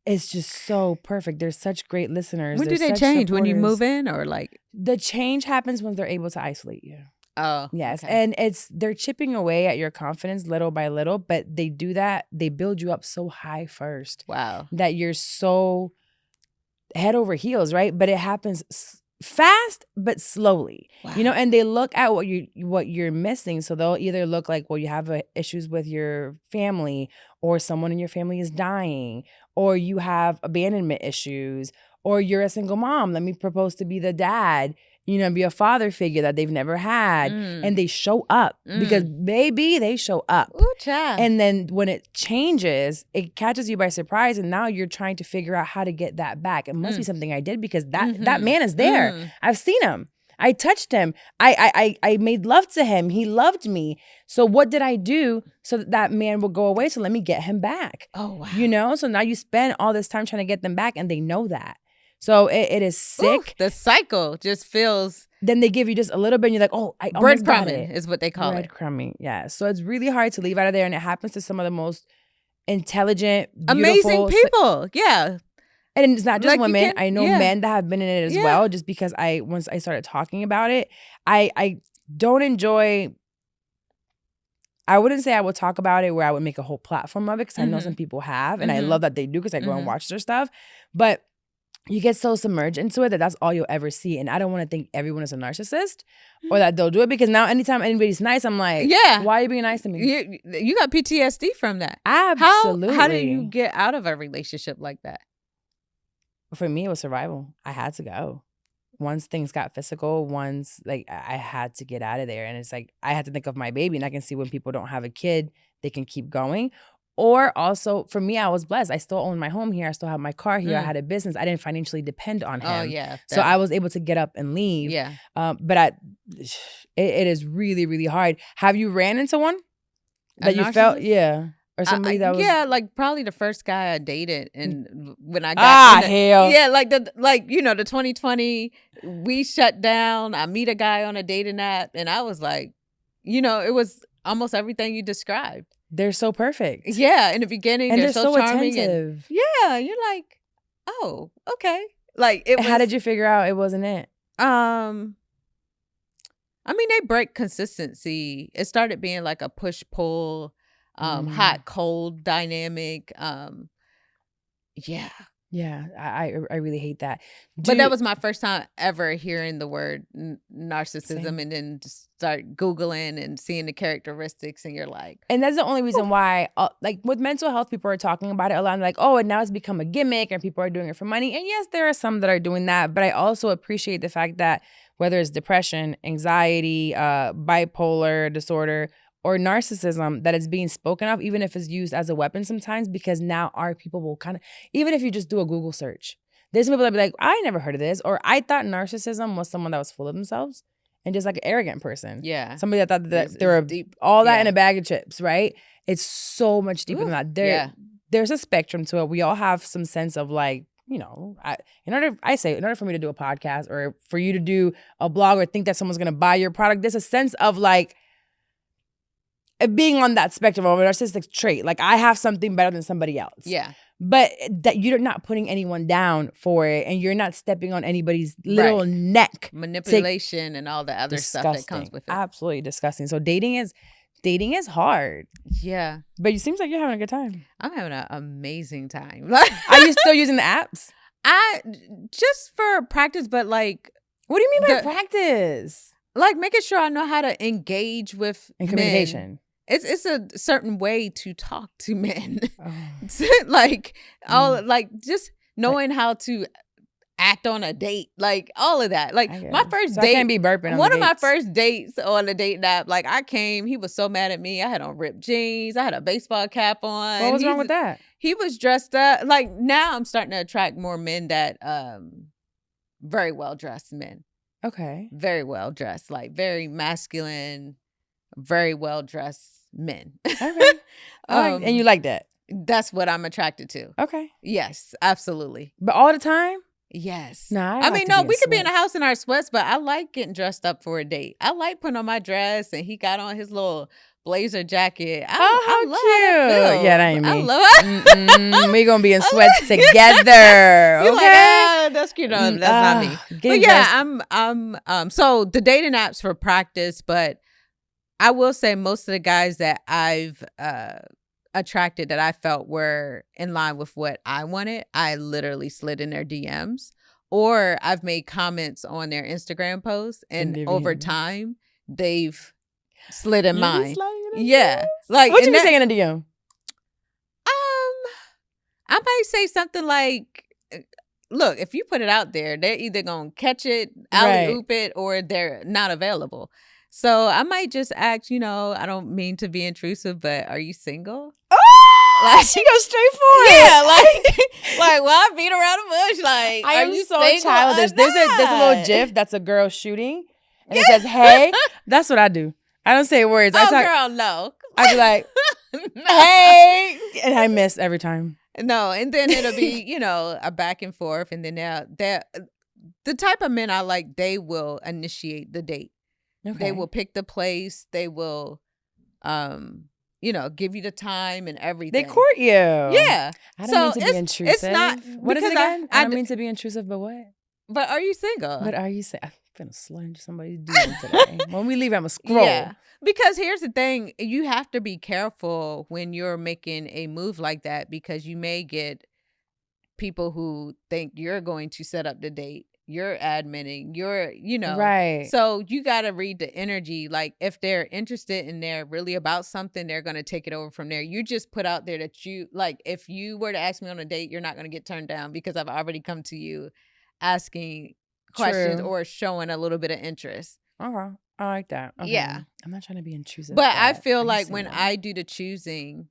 S2: it's just so perfect. They're such great listeners.
S3: When do they change? When you move in, or like?
S2: The change happens when they're able to isolate you.
S3: Oh,
S2: yes.
S3: Okay.
S2: And they're chipping away at your confidence little by little, but they do that. They build you up so high first.
S3: Wow.
S2: That you're so head over heels, right? But it happens fast but slowly.
S3: Wow.
S2: And they look at what you're missing. So they'll either look like, well, you have issues with your family, or someone in your family is dying, or you have abandonment issues, or you're a single mom. Let me propose to be the dad, be a father figure that they've never had. And they show up because maybe they show up.
S3: Ooh, child.
S2: And then when it changes, it catches you by surprise. And now you're trying to figure out how to get that back. It must be something I did because that man is there. I've seen him. I touched him. I made love to him. He loved me. So what did I do so that man will go away? So let me get him back.
S3: Oh, wow.
S2: So now you spend all this time trying to get them back, and they know that. So it is sick.
S3: Ooh, the cycle just feels.
S2: Then they give you just a little bit, and you're like, oh, I almost got it.
S3: Breadcrumbing is what they call it.
S2: Breadcrumbing, yeah. So it's really hard to leave out of there, and it happens to some of the most intelligent,
S3: amazing people. Yeah.
S2: And it's not just
S3: Like
S2: women. I know men that have been in it as well, just because once I started talking about it, I don't enjoy. I wouldn't say I would talk about it where I would make a whole platform of it, because I know some people have, and I love that they do because I go and watch their stuff. But you get so submerged into it that's all you'll ever see. And I don't want to think everyone is a narcissist or that they'll do it, because now anytime anybody's nice, I'm like, why are you being nice to me?
S3: You got PTSD from that.
S2: Absolutely.
S3: How did you get out of a relationship like that?
S2: For me, it was survival. I had to go. Once things got physical, I had to get out of there. And it's like, I had to think of my baby. And I can see when people don't have a kid, they can keep going. Or also, for me, I was blessed. I still own my home here. I still have my car here. I had a business. I didn't financially depend on him.
S3: Oh, yeah.
S2: So I was able to get up and leave.
S3: Yeah.
S2: But it is really, really hard. Have you ran into one that you felt? Yeah. Or somebody that was...
S3: Yeah, like probably the first guy I dated. And when I got...
S2: hell.
S3: Yeah, the 2020, we shut down. I meet a guy on a dating app. And I was like, it was almost everything you described.
S2: They're so perfect.
S3: Yeah, in the beginning,
S2: and they're so
S3: charming.
S2: Attentive.
S3: Yeah, you're like, oh, okay. Like it was,
S2: how did you figure out it wasn't it?
S3: I mean, they break consistency. It started being like a push-pull, hot, cold dynamic. Yeah.
S2: Yeah, I really hate that.
S3: But that was my first time ever hearing the word narcissism, and then just start Googling and seeing the characteristics, and you're like...
S2: And that's the only reason why, like with mental health, people are talking about it a lot. And like, oh, and now it's become a gimmick and people are doing it for money. And yes, there are some that are doing that. But I also appreciate the fact that whether it's depression, anxiety, bipolar disorder, or narcissism, that it's being spoken of, even if it's used as a weapon sometimes, because now our people will kind of, even if you just do a Google search, there's people that be like, I never heard of this, or I thought narcissism was someone that was full of themselves and just like an arrogant person.
S3: Yeah.
S2: Somebody that thought that they were deep, all that in a bag of chips, right? It's so much deeper than that. there's a spectrum to it. We all have some sense of like, you know, in order for me to do a podcast or for you to do a blog or think that someone's going to buy your product, there's a sense of like being on that spectrum of a narcissistic trait. Like I have something better than somebody else.
S3: Yeah.
S2: But that you're not putting anyone down for it and you're not stepping on anybody's little neck.
S3: Manipulation and all the other stuff that comes with it.
S2: Absolutely disgusting. So dating is hard.
S3: Yeah.
S2: But it seems like you're having a good time.
S3: I'm having an amazing time.
S2: Are you still using the apps?
S3: I just for practice, but like,
S2: what do you mean by practice?
S3: Like making sure I know how to engage with
S2: and communication.
S3: Men. It's a certain way to talk to men. Like like just knowing how to act on a date, like all of that. Like my first date,
S2: I can't be burping.
S3: One of my first dates on a date app, like I came, he was so mad at me. I had on ripped jeans. I had a baseball cap on.
S2: What was wrong with that?
S3: He was dressed up. Like now I'm starting to attract more men that very well dressed men.
S2: Okay.
S3: Very well dressed, like very masculine, very well dressed men.
S2: Okay. And you like that?
S3: That's what I'm attracted to.
S2: Okay.
S3: Yes, absolutely.
S2: But all the time?
S3: Yes.
S2: Nah,
S3: I mean, no, we could be in the house in our sweats, but I like getting dressed up for a date. I like putting on my dress, and he got on his little blazer jacket. I love how it feels.
S2: Yeah, that ain't me.
S3: I love it.
S2: We gonna be in sweats together.
S3: You're
S2: okay.
S3: like, that's cute. No, that's not me. But yeah, I'm so the dating apps for practice, but I will say most of the guys that I've attracted that I felt were in line with what I wanted, I literally slid in their DMs, or I've made comments on their Instagram posts, and over time they've slid in mine. Yeah, like
S2: what you be saying in a DM?
S3: I might say something like, "Look, if you put it out there, they're either gonna catch it, alley-oop it, or they're not available." So I might just ask, you know, I don't mean to be intrusive, but are you single?
S2: Oh, like, she goes straight for it.
S3: Yeah, like, well, I beat around the bush. Like,
S2: I am
S3: you
S2: so
S3: single
S2: childish. There's a little GIF that's a girl shooting, and it says, "Hey." That's what I do. I don't say words.
S3: Girl, no.
S2: I be like, "Hey," and I miss every time.
S3: No, and then it'll be, you know, a back and forth, and then the type of men I like, they will initiate the date. Okay. They will pick the place. They will, you know, give you the time and everything.
S2: They court you.
S3: Yeah.
S2: I don't mean to be intrusive. It's not. What is it again? I don't mean to be intrusive, but what?
S3: But are you single?
S2: But are you single? I'm going to slunge somebody's DM today. When we leave, I'm going to scroll.
S3: Yeah. Because here's the thing. You have to be careful when you're making a move like that, because you may get people who think you're going to set up the date. You're admitting, you know.
S2: Right.
S3: So you got to read the energy. Like if they're interested and they're really about something, they're going to take it over from there. You just put out there that you, like, if you were to ask me on a date, you're not going to get turned down because I've already come to you asking questions or showing a little bit of interest.
S2: Okay. I like that. Okay.
S3: Yeah.
S2: I'm not trying to be intrusive.
S3: But I feel like when I do the choosing,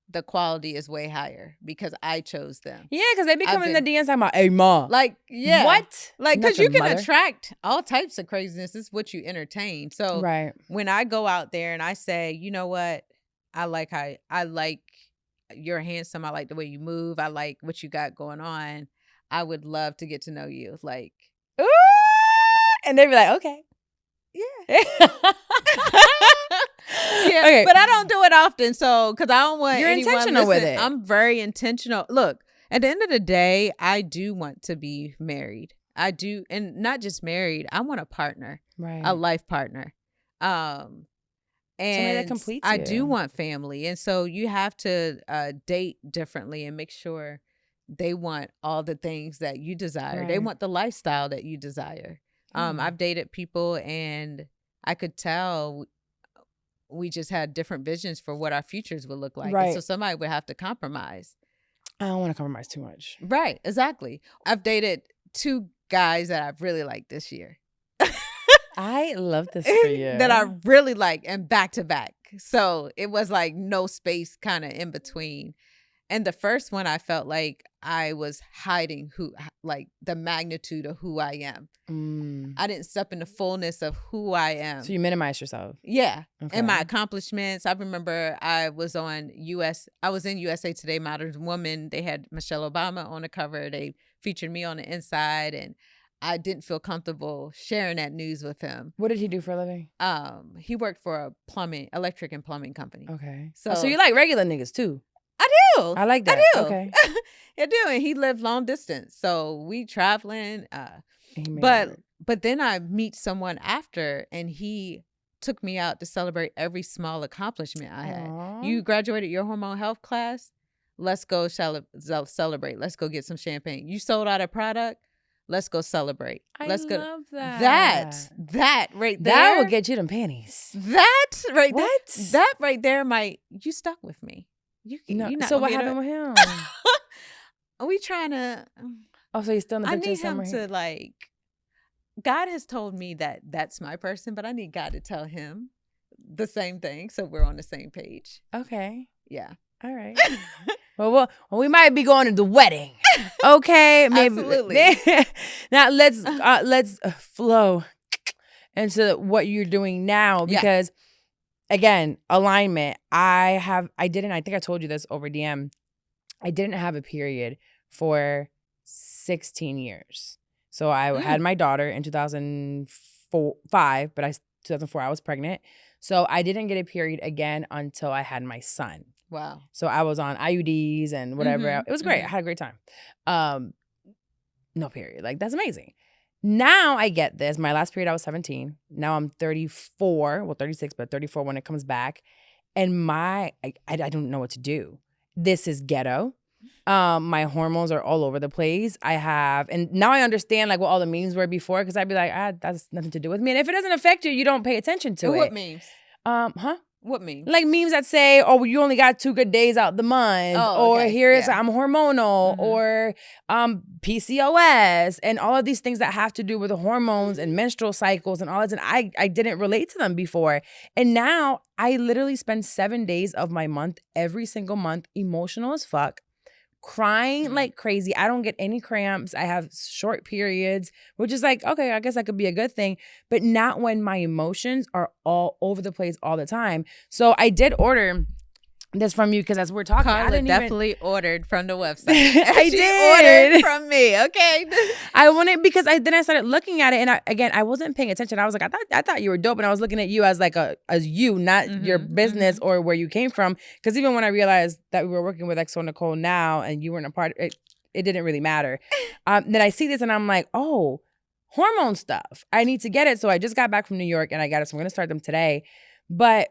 S3: the quality is way higher because I chose them.
S2: Yeah, because they be coming in the DMs talking about, "Hey, ma."
S3: Like, yeah.
S2: What?
S3: Like, because you can attract all types of craziness. It's what you entertain. So when I go out there and I say, you know what? I like you're handsome. I like the way you move. I like what you got going on. I would love to get to know you. Like,
S2: ooh! And they be like, okay.
S3: Yeah. Yeah, okay. But I don't do it often, so because I don't want
S2: you're intentional with it.
S3: I'm very intentional. Look, at the end of the day, I do want to be married. I do, and not just married. I want a partner,
S2: right?
S3: A life partner, and
S2: that completes
S3: I do want family, and so you have to date differently and make sure they want all the things that you desire. Right. They want the lifestyle that you desire. I've dated people, and I could tell we just had different visions for what our futures would look like. Right. And so somebody would have to compromise.
S2: I don't want to compromise too much.
S3: Right, exactly. I've dated 2 guys that I've really liked this year.
S2: I love this for you.
S3: That I really like, and back to back. So it was like no space kind of in between. And the first one, I felt like I was hiding the magnitude of who I am. I didn't step in the fullness of who I am.
S2: So you minimized yourself.
S3: Yeah.
S2: Okay.
S3: And my accomplishments. I remember I was in USA Today Modern Woman. They had Michelle Obama on the cover. They featured me on the inside, and I didn't feel comfortable sharing that news with him.
S2: What did he do for a living?
S3: He worked for a electric and plumbing company.
S2: Okay.
S3: So
S2: you like regular niggas too.
S3: I do.
S2: I like that.
S3: I do.
S2: Okay.
S3: I do. And he lived long distance. So we traveling. But then I meet someone after, and he took me out to celebrate every small accomplishment I had.
S2: Aww.
S3: You graduated your hormone health class? Let's go celebrate. Let's go get some champagne. You sold out a product? Let's go celebrate. Let's go.
S2: Love that.
S3: That right there.
S2: That will get you them panties.
S3: That right there.
S2: What?
S3: That right there you stuck with me.
S2: So what happened with him?
S3: Are we trying to?
S2: Oh, so he's still in the
S3: I
S2: picture
S3: need
S2: somewhere.
S3: him to God has told me that that's my person, but I need God to tell him the same thing, so we're on the same page.
S2: Okay.
S3: Yeah.
S2: All right. well, we might be going to the wedding. Okay, maybe.
S3: Absolutely.
S2: Now let's flow into what you're doing now, because again, alignment. I think I told you this over DM. I didn't have a period for 16 years. So I had my daughter in 2005, but 2004 I was pregnant. So I didn't get a period again until I had my son.
S3: Wow.
S2: So I was on IUDs and whatever.
S3: Mm-hmm.
S2: It was great. I had a great time. No period. That's amazing. Now I get this. My last period I was 17. Now I'm 34. Well, 36, but 34 when it comes back. And I don't know what to do. This is ghetto. My hormones are all over the place. And now I understand what all the memes were before, because I'd be like, that's nothing to do with me. And if it doesn't affect you, you don't pay attention to it.
S3: What memes? What memes?
S2: Like memes that say, oh, you only got 2 good days out the month, or here's I'm hormonal, or PCOS, and all of these things that have to do with the hormones and menstrual cycles and all this. And I didn't relate to them before. And now I literally spend 7 days of my month, every single month, emotional as fuck, crying like crazy. I don't get any cramps. I have short periods, which is okay, I guess that could be a good thing, but not when my emotions are all over the place all the time. So I did order this from you, because as we're talking,
S3: Carla definitely ordered from the website.
S2: I
S3: she
S2: did.
S3: ordered from me. Okay.
S2: I wanted, because then I started looking at it, and I wasn't paying attention. I was like, I thought you were dope, and I was looking at you as as you, not your business or where you came from. Because even when I realized that we were working with Necole now, and you weren't a part, it didn't really matter. Then I see this, and I'm like, oh, hormone stuff. I need to get it. So I just got back from New York, and I got it. So I'm going to start them today. But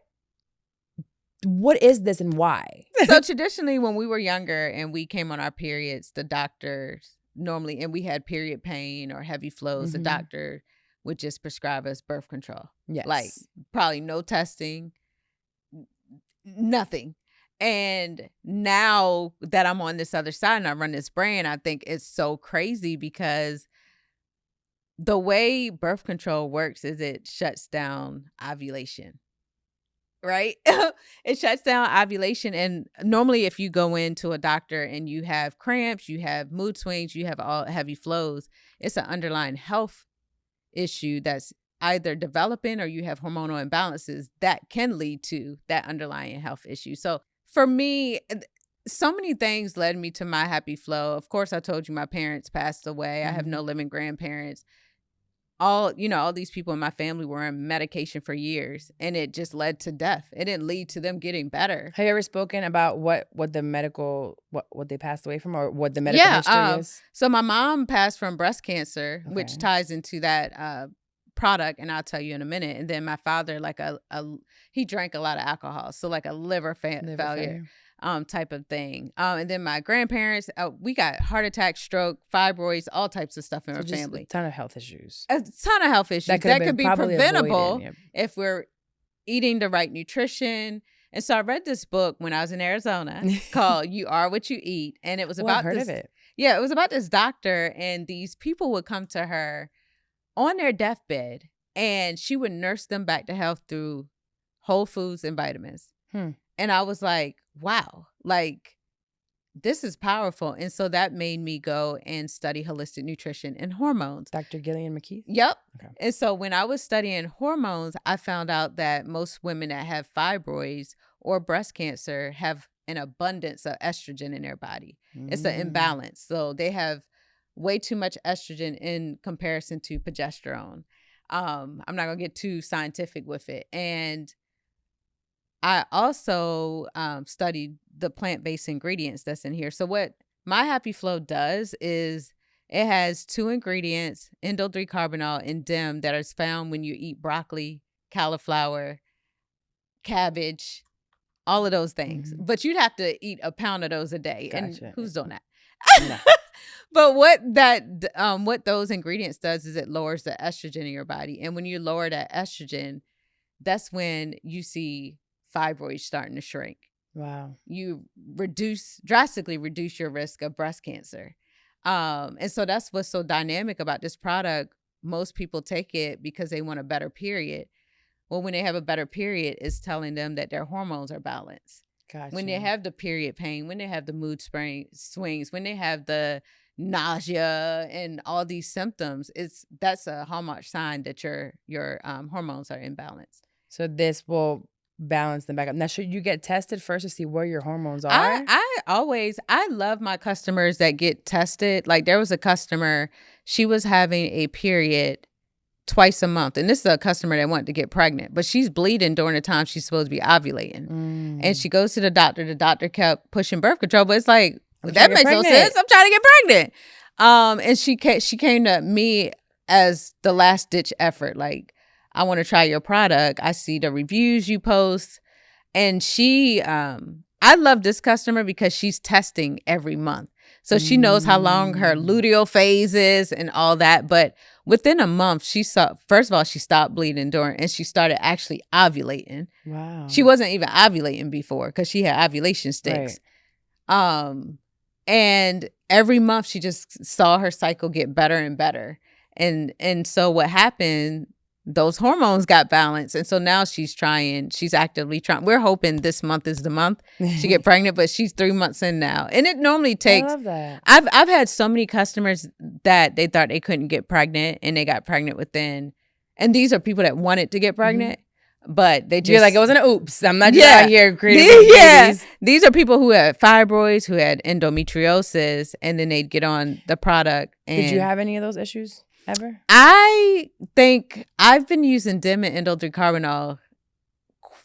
S2: what is this and why?
S3: So traditionally, when we were younger and we came on our periods, the doctors normally, and we had period pain or heavy flows, the doctor would just prescribe us birth control.
S2: Yes.
S3: Probably no testing, nothing. And now that I'm on this other side and I run this brand, I think it's so crazy, because the way birth control works is it shuts down ovulation. Right? It shuts down ovulation. And normally if you go into a doctor and you have cramps, you have mood swings, you have all heavy flows, it's an underlying health issue that's either developing, or you have hormonal imbalances that can lead to that underlying health issue. So for me, so many things led me to myhappyflo. Of course, I told you my parents passed away. I have no living grandparents. All these people in my family were on medication for years, and it just led to death. It didn't lead to them getting better.
S2: Have you ever spoken about what the medical, what they passed away from, or what the medical history is?
S3: So my mom passed from breast cancer, which ties into that product, and I'll tell you in a minute. And then my father, he drank a lot of alcohol, so a liver failure. Type of thing. And then my grandparents, we got heart attack, stroke, fibroids, all types of stuff in our family.
S2: A ton of health issues.
S3: A ton of health issues that could be preventable if we're eating the right nutrition. And so I read this book when I was in Arizona called "You Are What You Eat," and it was about
S2: I've heard of it.
S3: Yeah, it was about this doctor, and these people would come to her on their deathbed, and she would nurse them back to health through whole foods and vitamins. And I was like, wow, this is powerful. And so that made me go and study holistic nutrition and hormones.
S2: Dr. Gillian McKeith?
S3: Yep.
S2: Okay.
S3: And so when I was studying hormones, I found out that most women that have fibroids or breast cancer have an abundance of estrogen in their body. It's an imbalance. So they have way too much estrogen in comparison to progesterone. I'm not going to get too scientific with it. And I also studied the plant-based ingredients that's in here. So what myhappyflo does is it has 2 ingredients, indole-3-carbinol and DIM, that is found when you eat broccoli, cauliflower, cabbage, all of those things. But you'd have to eat a pound of those a day.
S2: Gotcha.
S3: And who's doing that?
S2: No.
S3: But what those ingredients does is it lowers the estrogen in your body. And when you lower that estrogen, that's when you see fibroids starting to shrink.
S2: Wow.
S3: You drastically reduce your risk of breast cancer. And so that's what's so dynamic about this product. Most people take it because they want a better period. Well, when they have a better period, it's telling them that their hormones are balanced.
S2: Gotcha.
S3: When they have the period pain, when they have the mood swings, when they have the nausea and all these symptoms, that's a hallmark sign that your hormones are imbalanced.
S2: So this will balance them back up. Now, should you get tested first to see where your hormones are?
S3: I love my customers that get tested. Like there was a customer, she was having a period twice a month. And this is a customer that wanted to get pregnant, but she's bleeding during the time she's supposed to be ovulating. And she goes to the doctor. The doctor kept pushing birth control, but it's like, that makes no sense. I'm trying to get pregnant. And she came to me as the last ditch effort. Like, I want to try your product. I see the reviews you post. And I love this customer because she's testing every month. So she knows how long her luteal phase is and all that. But within a month, first of all, she stopped bleeding and she started actually ovulating.
S2: Wow.
S3: She wasn't even ovulating before because she had ovulation sticks. Right. And every month she just saw her cycle get better and better. And so what happened, those hormones got balanced. And so now she's actively trying. We're hoping this month is the month she get pregnant, but she's 3 months in now. And it normally takes,
S2: I love that.
S3: I've had so many customers that they thought they couldn't get pregnant and they got pregnant within, and these are people that wanted to get pregnant, but they just.
S2: You're like, it wasn't an oops. I'm not just out here creating babies.
S3: These are people who had fibroids, who had endometriosis, and then they'd get on the product. And
S2: did you have any of those issues? Ever?
S3: I think I've been using DIM and indole-3-carbinol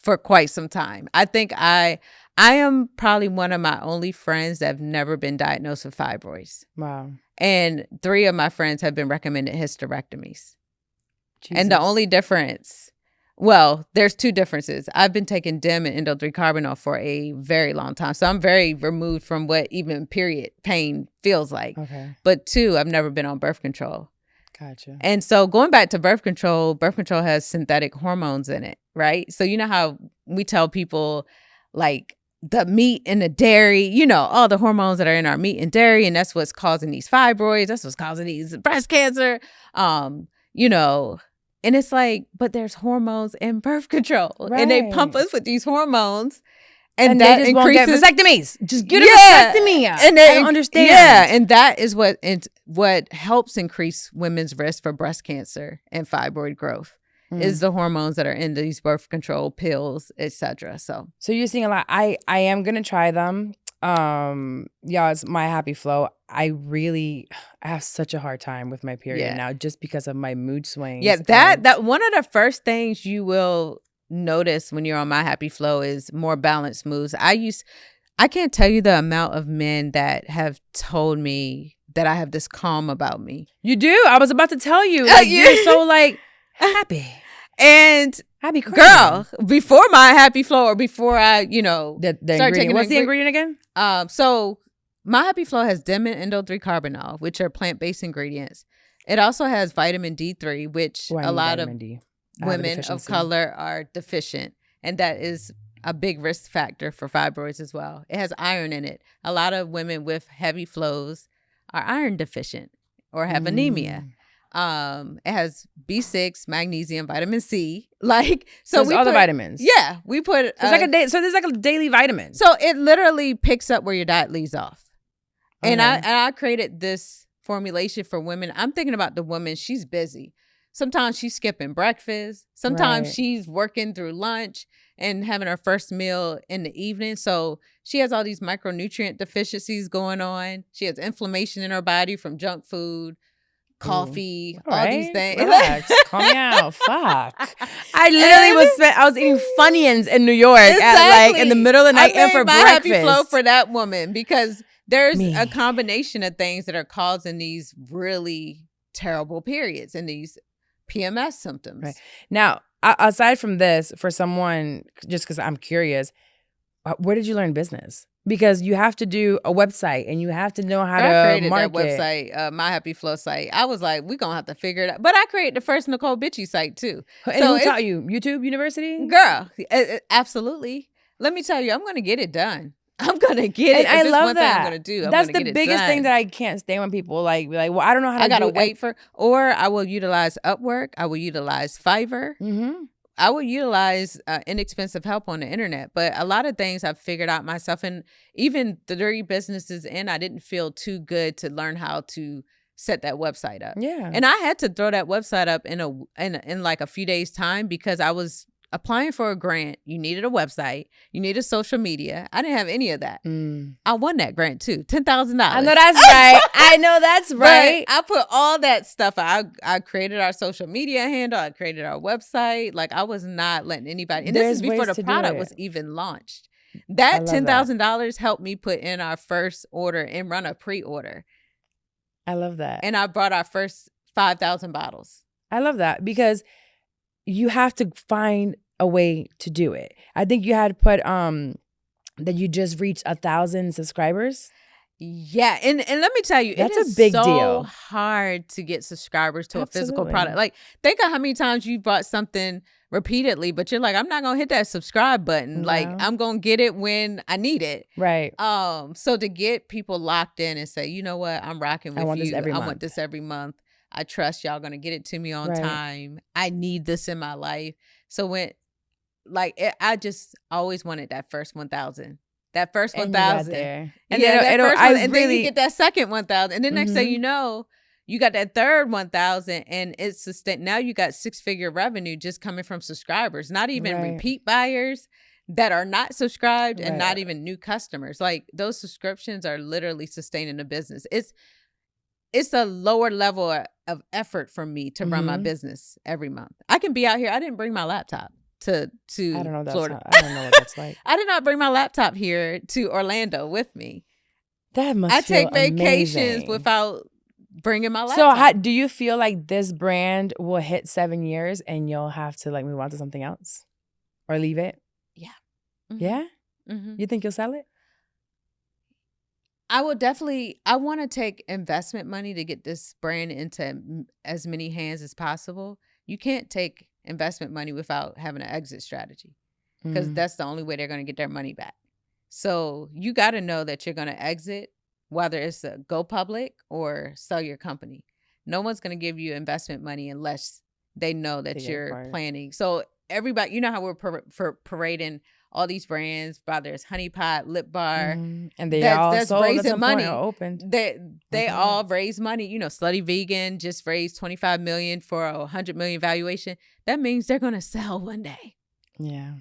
S3: for quite some time. I think I am probably one of my only friends that have never been diagnosed with fibroids.
S2: Wow.
S3: And 3 of my friends have been recommended hysterectomies.
S2: Jesus.
S3: And the only difference, well, there's 2 differences. I've been taking DIM and indole-3-carbinol for a very long time. So I'm very removed from what even period pain feels like.
S2: Okay.
S3: But 2, I've never been on birth control.
S2: Gotcha.
S3: And so going back to birth control has synthetic hormones in it, right? So you know how we tell people like the meat and the dairy, all the hormones that are in our meat and dairy, and that's what's causing these fibroids, that's what's causing these breast cancer, and it's like, but there's hormones in birth control, right. And they pump us with these hormones. And that
S2: they just
S3: increases,
S2: won't get vasectomies. Just get a vasectomy.
S3: And I don't understand. Yeah, and that is what helps increase women's risk for breast cancer and fibroid growth is the hormones that are in these birth control pills, etc. So
S2: you're seeing a lot. I am gonna try them. It's myhappyflo. I have such a hard time with my period now, just because of my mood swings.
S3: Yeah, that one of the first things you will notice when you're on myhappyflo is more balanced moods. I can't tell you the amount of men that have told me that I have this calm about me.
S2: You do? I was about to tell you. Like, you're so like happy.
S3: And
S2: happy
S3: girl, before myhappyflo or before I,
S2: start taking what's the ingredient again?
S3: So myhappyflo has DIM and indole-3-carbinol, which are plant-based ingredients. It also has vitamin D3, which a lot of women of color are deficient, and that is a big risk factor for fibroids as well. It has iron in it. A lot of women with heavy flows are iron deficient or have anemia. It has B6, magnesium, vitamin C. Like, so
S2: there's
S3: we
S2: all the
S3: put-
S2: vitamins.
S3: Yeah, we put.
S2: So there's like a daily vitamin.
S3: So it literally picks up where your diet leaves off. And
S2: Okay.
S3: I created this formulation for women. I'm thinking about the woman. She's busy. Sometimes she's skipping breakfast. Sometimes
S2: Right.
S3: she's working through lunch and having her first meal in the evening. So she has all these micronutrient deficiencies going on. She has inflammation in her body from junk food, coffee, all these things.
S2: Relax. Calm me out. Fuck. I literally I was eating Funyuns in New York at like in the middle of the night and for
S3: my Happy
S2: breakfast.
S3: Flow for that woman because there's
S2: Me.
S3: a combination of things that are causing these really terrible periods and these PMS symptoms.
S2: Right. Now, aside from this, for someone, just because I'm curious, where did you learn business? Because you have to do a website and you have to know how
S3: I
S2: to
S3: created
S2: market.
S3: that website, My Happy Flow site. I was like, we're going to have to figure it out. But I created the first Necole Bitchy site too.
S2: And who taught you? YouTube University?
S3: Girl, absolutely. Let me tell you, I'm going to get it done. I'm going to get it.
S2: And I
S3: If
S2: love
S3: one thing
S2: that.
S3: I'm going to do. I'm
S2: That's
S3: gonna
S2: the
S3: get it
S2: biggest thing
S3: done.
S2: that I can't stand when people like be like, well, I don't know how to
S3: I got to
S2: do it.
S3: wait for, or I will utilize Upwork. I will utilize Fiverr.
S2: Mm-hmm.
S3: I would utilize inexpensive help on the internet, but a lot of things I've figured out myself, and even the 3 businesses in, I didn't feel too good to learn how to set that website up.
S2: Yeah.
S3: And I had to throw that website up in like a few days time because I was applying for a grant. You needed a website. You needed social media. I didn't have any of that. I won that grant too, $10,000.
S2: I know that's right. I know that's right.
S3: But I put all that stuff. I created our social media handle. I created our website. Like I was not letting anybody. And
S2: There's
S3: this is before
S2: ways
S3: the
S2: to do
S3: product
S2: it.
S3: was even launched.
S2: I
S3: That
S2: love
S3: $10,000 helped me put in our first order and run a pre-order.
S2: I love that.
S3: And I brought our first 5,000 bottles.
S2: I love that because you have to find a way to do it. I think you had put that you just reached 1,000 subscribers.
S3: Yeah, and let me tell you,
S2: That's
S3: it
S2: a
S3: is
S2: big
S3: so
S2: deal.
S3: hard to get subscribers to a physical
S2: Absolutely.
S3: product. Like, think of how many times you bought something repeatedly, but you're like, I'm not gonna hit that subscribe button. Like,
S2: No.
S3: I'm gonna get it when I need it.
S2: Right.
S3: So to get people locked in and say, you know what, I'm rocking with
S2: I want
S3: you.
S2: this every
S3: I
S2: month.
S3: want this every month. I trust y'all gonna get it to me on
S2: Right.
S3: time. I need this in my life. So when, I just always wanted that first 1,000. That first
S2: And you got
S3: 1,000.
S2: there.
S3: And
S2: Yeah,
S3: then
S2: it'll-
S3: that first
S2: I
S3: one, and then
S2: really-
S3: you get that second 1,000. And then next thing
S2: Mhm.
S3: you know, you got that third 1,000 and it's sustained. Now you got 6-figure revenue just coming from subscribers, not even
S2: Right.
S3: repeat buyers that are not subscribed and not
S2: Right.
S3: even new customers. Like those subscriptions are literally sustaining the business. It's a lower level of effort for me to run my
S2: Mhm.
S3: business every month. I can be out here. I didn't bring my laptop to
S2: I don't know.
S3: Florida.
S2: I don't know what that's like.
S3: I did not bring my laptop here to Orlando with me.
S2: That must
S3: I
S2: feel
S3: take vacations
S2: amazing.
S3: without bringing my laptop.
S2: So how do you feel like this brand will hit 7 years and you'll have to like move on to something else or leave it?
S3: Mhm.
S2: Yeah?
S3: Mhm.
S2: You think you'll sell it?
S3: I will definitely. I want to take investment money to get this brand into as many hands as possible. You can't take investment money without having an exit strategy because
S2: Mm.
S3: that's the only way they're going to get their money back. So you got to know that you're going to exit, whether it's a go public or sell your company. No one's going to give you investment money unless they know that
S2: They get
S3: you're
S2: acquired.
S3: planning. So everybody, you know how we're parading all these brands, whether it's Honey Pot, Lip Bar.
S2: Mhm. And they
S3: that's-
S2: all
S3: that's
S2: sold at
S3: raising
S2: some point
S3: money.
S2: or opened.
S3: They
S2: Okay.
S3: all raise money. You know, Slutty Vegan just raised $25 million for a $100 million valuation. That means they're gonna sell one day.
S2: Yeah.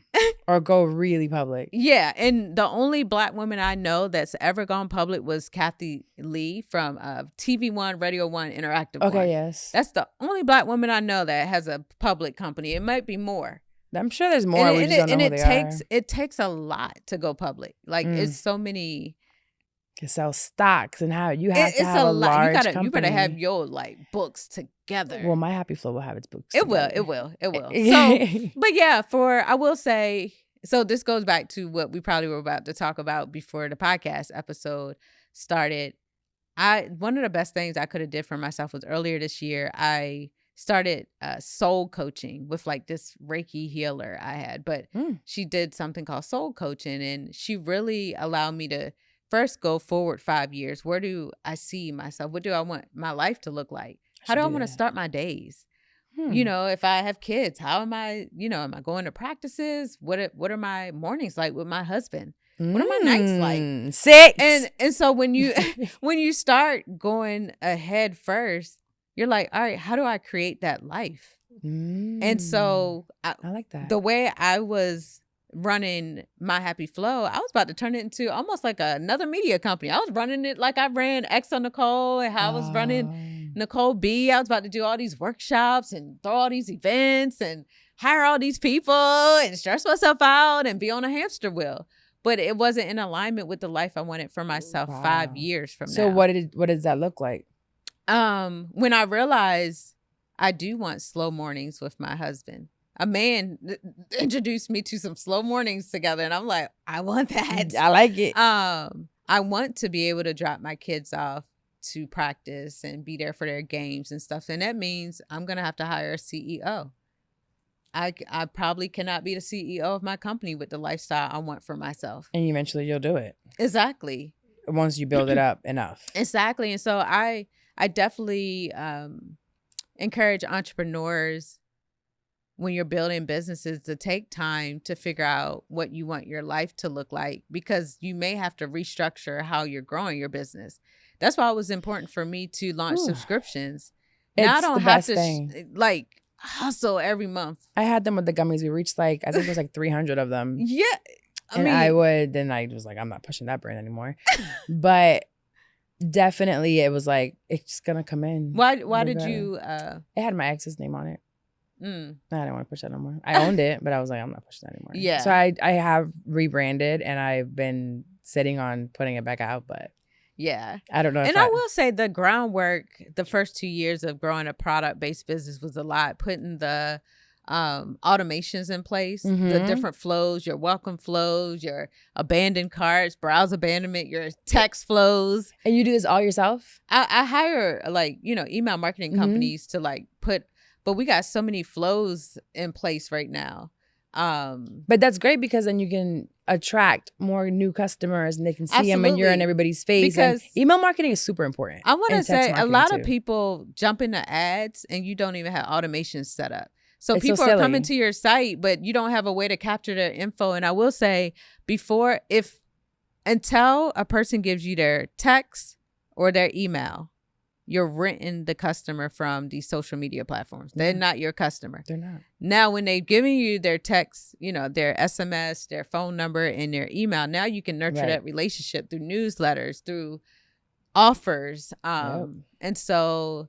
S2: Or go really public.
S3: Yeah, and the only Black woman I know that's ever gone public was Kathy Lee from TV One, Radio One, Interactive One.
S2: Okay, yes.
S3: That's the only Black woman I know that has a public company. It might be more.
S2: I'm sure there's more. We just don't know who they
S3: It takes a lot to go public. Like
S2: Mm.
S3: it's so many.
S2: to sell stocks and how you have
S3: It's
S2: to have a
S3: lot.
S2: large
S3: You better have
S2: company.
S3: your like books together.
S2: Well, My Happy Flow will have its books.
S3: It will.
S2: together.
S3: It will. So, but yeah, I will say, so this goes back to what we probably were about to talk about before the podcast episode started. One of the best things I could have did for myself was earlier this year, I started soul coaching with like this Reiki healer I had, but she did something called soul coaching, and she really allowed me to first go forward 5 years. Where do I see myself? What do I want my life to look like? How do I want to start my days? You know, if I have kids, how am I, am I going to practices? What are my mornings like with my husband? What are my nights like?
S2: 6.
S3: And so when you start going ahead first, you're like, all right, how do I create that life? And so
S2: I like that.
S3: The way I was running myhappyflo, I was about to turn it into almost like another media company. I was running it like I ran Necole, and how I was running Necole B. I was about to do all these workshops and throw all these events and hire all these people and stress myself out and be on a hamster wheel. But it wasn't in alignment with the life I wanted for myself 5 years from now.
S2: So what does that look like?
S3: When I realized I do want slow mornings with my husband. A man introduced me to some slow mornings together, and I'm like, I want that.
S2: I like it.
S3: I want to be able to drop my kids off to practice and be there for their games and stuff. And that means I'm going to have to hire a CEO. I probably cannot be the CEO of my company with the lifestyle I want for myself.
S2: And eventually you'll do it.
S3: Exactly.
S2: Once you build it up enough.
S3: Exactly. And so I definitely encourage entrepreneurs when you're building businesses to take time to figure out what you want your life to look like, because you may have to restructure how you're growing your business. That's why it was important for me to launch subscriptions. Now I don't have to hustle every month.
S2: I had them with the gummies. We reached I think it was 300 of them.
S3: Yeah.
S2: I was like, I'm not pushing that brand anymore. But definitely it was like, it's going to come in.
S3: Why did you?
S2: It had my ex's name on it. I didn't want to push that no more. I owned it, but I was like, I'm not pushing that anymore.
S3: Yeah.
S2: So I have rebranded, and I've been sitting on putting it back out, but
S3: yeah,
S2: I don't know.
S3: And I will say the groundwork, the first 2 years of growing a product-based business was a lot. Putting the automations in place, the different flows, your welcome flows, your abandoned carts, browse abandonment, your text flows.
S2: And you do this all yourself?
S3: I hire email marketing companies to put, but we got so many flows in place right now.
S2: But that's great, because then you can attract more new customers, and they can see them, and you're in everybody's face. Because email marketing is super important.
S3: I want to say a lot of people jump into ads and you don't even have automations set up. So people are coming to your site, but you don't have a way to capture their info. And I will say, until a person gives you their text or their email, you're renting the customer from these social media platforms. They're not your customer.
S2: They're not.
S3: Now, when they're giving you their text, their SMS, their phone number, and their email, now you can nurture that relationship through newsletters, through offers. And so,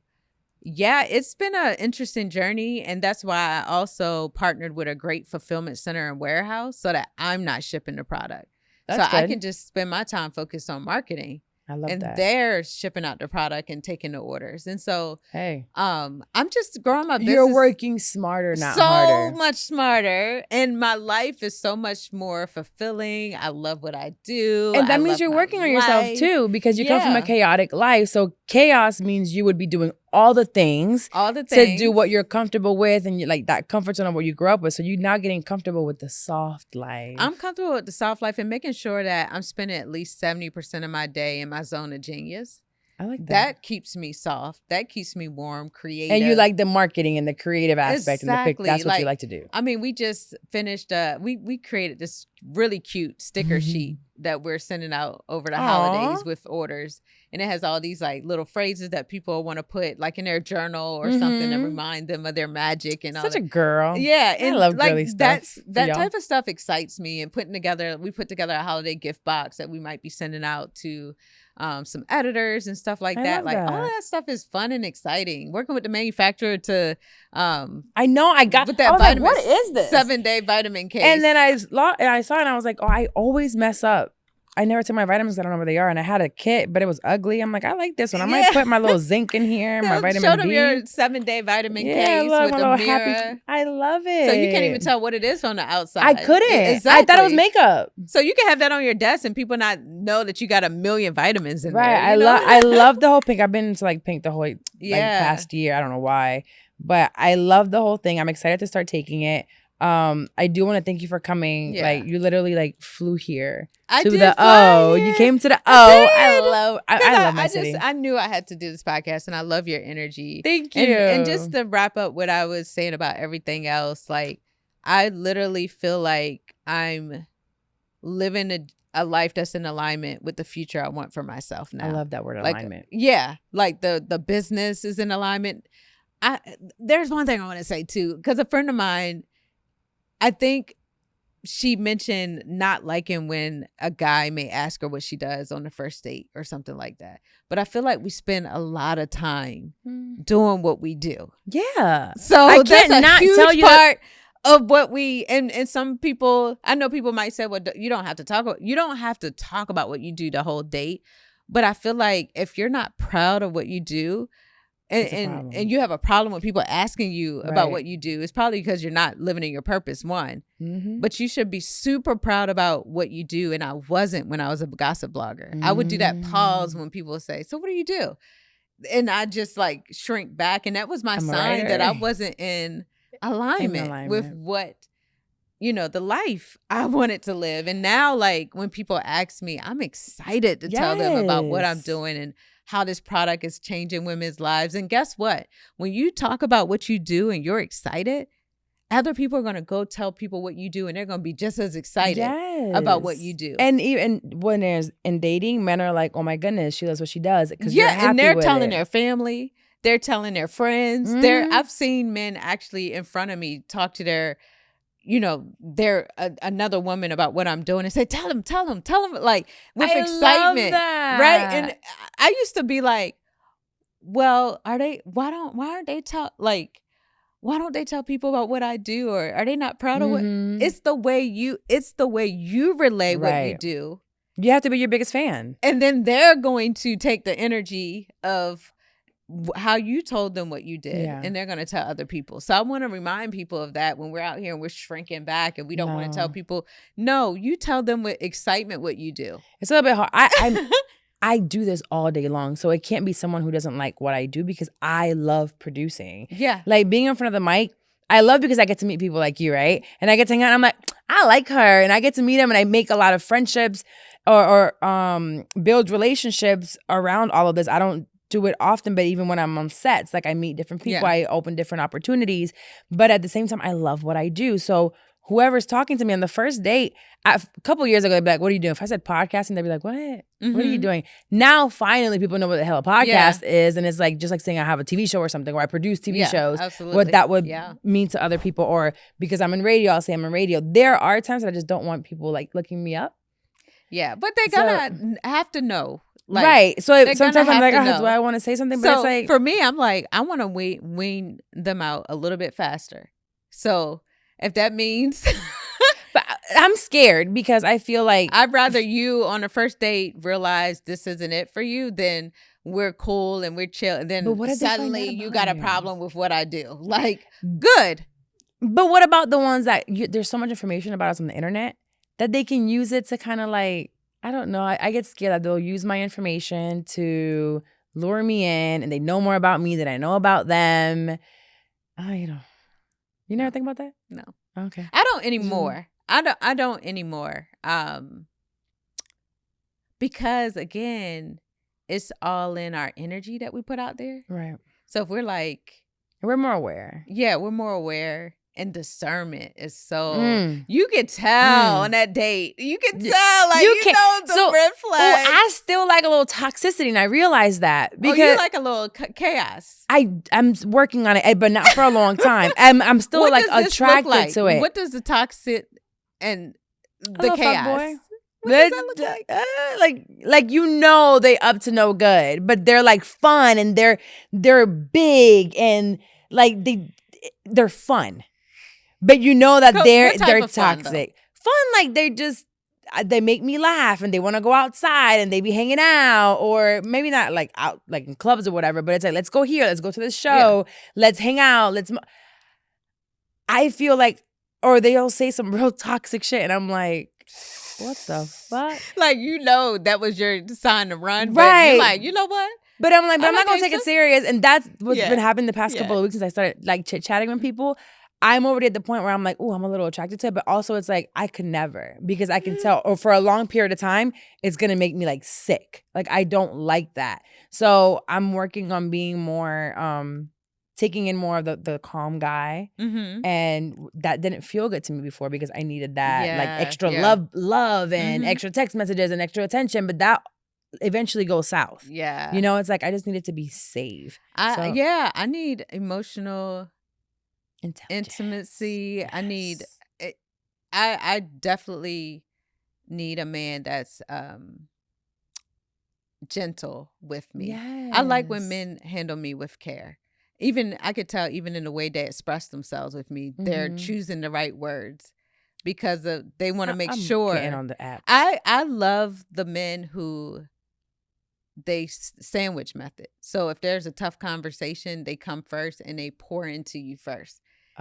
S3: yeah, it's been an interesting journey. And that's why I also partnered with a great fulfillment center and warehouse, so that I'm not shipping the product. That's good. I can just spend my time focused on marketing.
S2: I love that.
S3: And they're shipping out the product and taking the orders. And so,
S2: hey,
S3: I'm just growing my business.
S2: You're working smarter, not harder.
S3: So much smarter. And my life is so much more fulfilling. I love what I do.
S2: And that means you're working on yourself too, because you come from a chaotic life. So chaos means you would be doing all the things to do what you're comfortable with, and you that comfort zone of what you grew up with. So you're now getting comfortable with the soft life.
S3: I'm comfortable with the soft life and making sure that I'm spending at least 70% of my day in my zone of genius.
S2: I like that.
S3: That keeps me soft. That keeps me warm, creative.
S2: And you like the marketing and the creative aspect.
S3: Exactly.
S2: And that's what you like to do.
S3: I mean, we just finished, we created this really cute sticker sheet that we're sending out over the holidays with orders. And it has all these little phrases that people want to put in their journal or something to remind them of their magic and all that.
S2: Such a girl.
S3: Yeah.
S2: And I love girly stuff.
S3: That type of stuff excites me. And we put together a holiday gift box that we might be sending out to some editors and stuff like that. All of that stuff is fun and exciting. Working with the manufacturer to
S2: I know, I got
S3: with that vitamin.
S2: What is this?
S3: 7-day vitamin case.
S2: And then I saw it and I was like, I always mess up. I never take my vitamins. I don't know where they are. And I had a kit, but it was ugly. I'm like, I like this one. I might put my little zinc in here, my vitamin D.
S3: Show them your 7-day vitamin case with the mirror.
S2: I love it.
S3: So you can't even tell what it is from the outside.
S2: I couldn't.
S3: Exactly.
S2: I thought it was makeup.
S3: So you can have that on your desk and people not know that you got a million vitamins in there.
S2: Right. I love the whole pink. I've been into pink the whole past year. I don't know why. But I love the whole thing. I'm excited to start taking it. I do want to thank you for coming.
S3: Yeah.
S2: Like you literally like flew here
S3: I
S2: to
S3: did
S2: the
S3: fly
S2: O.
S3: here.
S2: You came to the O.
S3: I
S2: I love my city.
S3: I knew I had to do this podcast, and I love your energy.
S2: Thank you.
S3: And just to wrap up what I was saying about everything else, like I literally feel like I'm living a life that's in alignment with the future I want for myself now.
S2: I love that word,
S3: like,
S2: alignment.
S3: Yeah, like the business is in alignment. There's one thing I want to say too, because a friend of mine, I think she mentioned not liking when a guy may ask her what she does on the first date or something like that. But I feel like we spend a lot of time doing what we do.
S2: Yeah.
S3: So
S2: I
S3: that's
S2: can't
S3: a
S2: not
S3: huge
S2: tell you
S3: part of what we and some people, I know people might say, well, you don't have to talk about what you do the whole date. But I feel like if you're not proud of what you do, and you have a problem with people asking you about what you do, it's probably because you're not living in your purpose, one. Mm-hmm. But you should be super proud about what you do. And I wasn't when I was a gossip blogger. Mm-hmm. I would do that pause when people say, so what do you do? And I just like shrink back. And that was my sign that I wasn't in alignment with what, the life I wanted to live. And now, like, when people ask me, I'm excited to tell them about what I'm doing and how this product is changing women's lives. And guess what? When you talk about what you do and you're excited, other people are going to go tell people what you do, and they're going to be just as excited about what you do.
S2: And even when there's in dating, men are like, oh my goodness, she loves what she does. Because you're happy
S3: and they're
S2: with
S3: telling
S2: it.
S3: their family, they're telling their friends.
S2: Mm-hmm.
S3: I've seen men actually in front of me talk to their another woman about what I'm doing and say, tell them, like with excitement.
S2: Love that.
S3: Right. And I used to be like, well, why don't they tell people about what I do, or are they not proud of what? It's the way you relay what you do.
S2: You have to be your biggest fan.
S3: And then they're going to take the energy of how you told them what you did, and they're going to tell other people. So I want to remind people of that when we're out here and we're shrinking back and we don't want to tell people, no, you tell them with excitement what you do.
S2: It's a little bit hard. I do this all day long, so it can't be someone who doesn't like what I do, because I love producing.
S3: Yeah.
S2: Like being in front of the mic, I love because I get to meet people like you, right? And I get to hang out and I'm like, I like her. And I get to meet them and I make a lot of friendships or build relationships around all of this. I don't do it often, but even when I'm on sets, like I meet different people, I open different opportunities. But at the same time, I love what I do. So whoever's talking to me on the first date, a couple of years ago, they'd be like, what are you doing? If I said podcasting, they'd be like, what? Mm-hmm. What are you doing? Now, finally, people know what the hell a podcast is. And it's like, just like saying I have a TV show or something, or I produce TV shows.
S3: Absolutely.
S2: What that would mean to other people. Or because I'm in radio, I'll say I'm in radio. There are times that I just don't want people like looking me up.
S3: Yeah, but they're gonna have to know. Like,
S2: right. So sometimes I'm like, do I want to say something? But
S3: so
S2: it's like,
S3: for me, I'm like, I want to wean them out a little bit faster. So if that means,
S2: but I'm scared because I feel like
S3: I'd rather you on a first date realize this isn't it for you than we're cool and we're chill. And then suddenly you got a problem with what I do. Like, good.
S2: But what about the ones that there's so much information about us on the internet that they can use it to kind of like, I don't know. I get scared that they'll use my information to lure me in, and they know more about me than I know about them. You never think about that?
S3: No.
S2: Okay.
S3: I don't anymore. I don't anymore. Because again, it's all in our energy that we put out there.
S2: Right.
S3: So if we're like,
S2: we're more aware.
S3: Yeah, we're more aware. And discernment is so you can tell on that date. You can tell, like you know the red flag.
S2: I still like a little toxicity, and I realize that because
S3: you like a little chaos.
S2: I'm working on it, but not for a long time. I'm still like attracted to it.
S3: What does the toxic and the chaos?
S2: Boy. What does that look like? Like they up to no good, but they're like fun and they're big and like they're fun. But that they're toxic. Fun, like they make me laugh and they want to go outside and they be hanging out, or maybe not like out like in clubs or whatever, but it's like, let's go here, let's go to this show, let's hang out, I feel like, or they'll say some real toxic shit and I'm like, what the fuck?
S3: Like, that was your sign to run, but
S2: right?
S3: You're like, you know what?
S2: But I'm like, I'm not gonna take it serious, and that's what's been happening the past couple of weeks since I started like chit-chatting with people. I'm already at the point where I'm like, oh, I'm a little attracted to it. But also it's like, I could never, because I can tell, or for a long period of time, it's going to make me like sick. Like, I don't like that. So I'm working on being more, taking in more of the calm guy. And that didn't feel good to me before because I needed that like extra love and extra text messages and extra attention. But that eventually goes south.
S3: Yeah.
S2: You know, it's like, I just needed to be safe.
S3: I need emotional
S2: Intelligence.
S3: intimacy.
S2: Yes.
S3: I need I definitely need a man that's gentle with me.
S2: Yes.
S3: I like when men handle me with care. Even I could tell even in the way they express themselves with me, they're choosing the right words because they want to make sure.
S2: Getting on the app.
S3: I love the men who they sandwich method. So if there's a tough conversation, they come first and they pour into you first.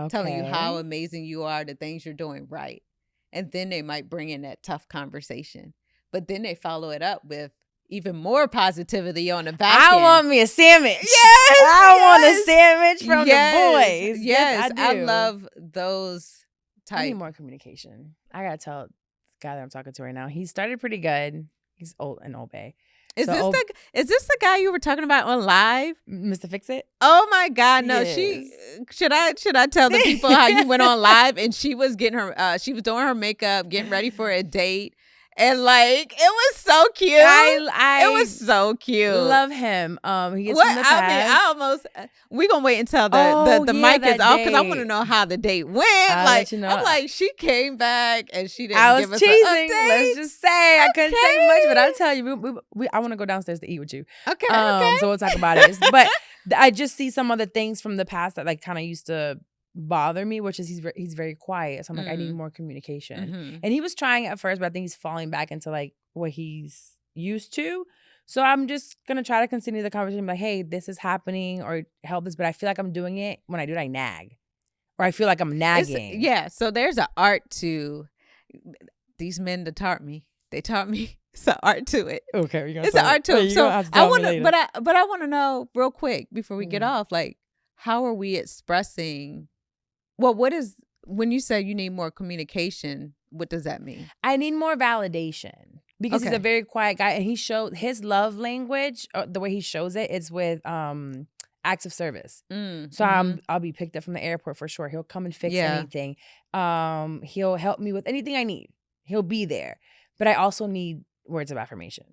S3: Telling you how amazing you are, the things you're doing right. And then they might bring in that tough conversation. But then they follow it up with even more positivity on the back end.
S2: I want me a sandwich.
S3: Yes,
S2: I want a sandwich from the boys.
S3: Yes,
S2: I do.
S3: I love those type.
S2: I need more communication. I gotta tell the guy that I'm talking to right now. He started pretty good. He's old and obey.
S3: Is this the guy you were talking about on live?
S2: Mr. Fix It?
S3: Oh my God, no.
S2: Yes.
S3: Should I tell the people how you went on live and she was getting her she was doing her makeup, getting ready for a date. And like it was so cute. It was so cute.
S2: Love him. He gets from the past.
S3: I mean, I almost we're gonna wait until the mic is off because I want to know how the date went.
S2: I'll
S3: like
S2: let you know.
S3: I'm like, she came back and she didn't
S2: I was
S3: give us
S2: teasing.
S3: an update.
S2: Let's just say I couldn't say much, but I'll tell you. I want to go downstairs to eat with you.
S3: Okay.
S2: So we'll talk about it. But I just see some of the things from the past that like kind of used to bother me, which is he's very quiet. So I'm like, I need more communication. And he was trying at first, but I think he's falling back into like what he's used to. So I'm just gonna try to continue the conversation, like, hey, this is happening, or help this. But I feel like I'm doing it. When I do it, I nag, or I feel like I'm nagging.
S3: So there's an art to these men that taught me. They taught me it's an art to it.
S2: Okay,
S3: it's an art to it. So I want to, but I want to know real quick before we get off, like, how are we expressing? Well, what is when you say you need more communication? What does that mean?
S2: I need more validation because he's a very quiet guy, and he showed his love language. The way he shows it is with acts of service. So I'll be picked up from the airport for sure. He'll come and fix anything. He'll help me with anything I need. He'll be there. But I also need words of affirmation.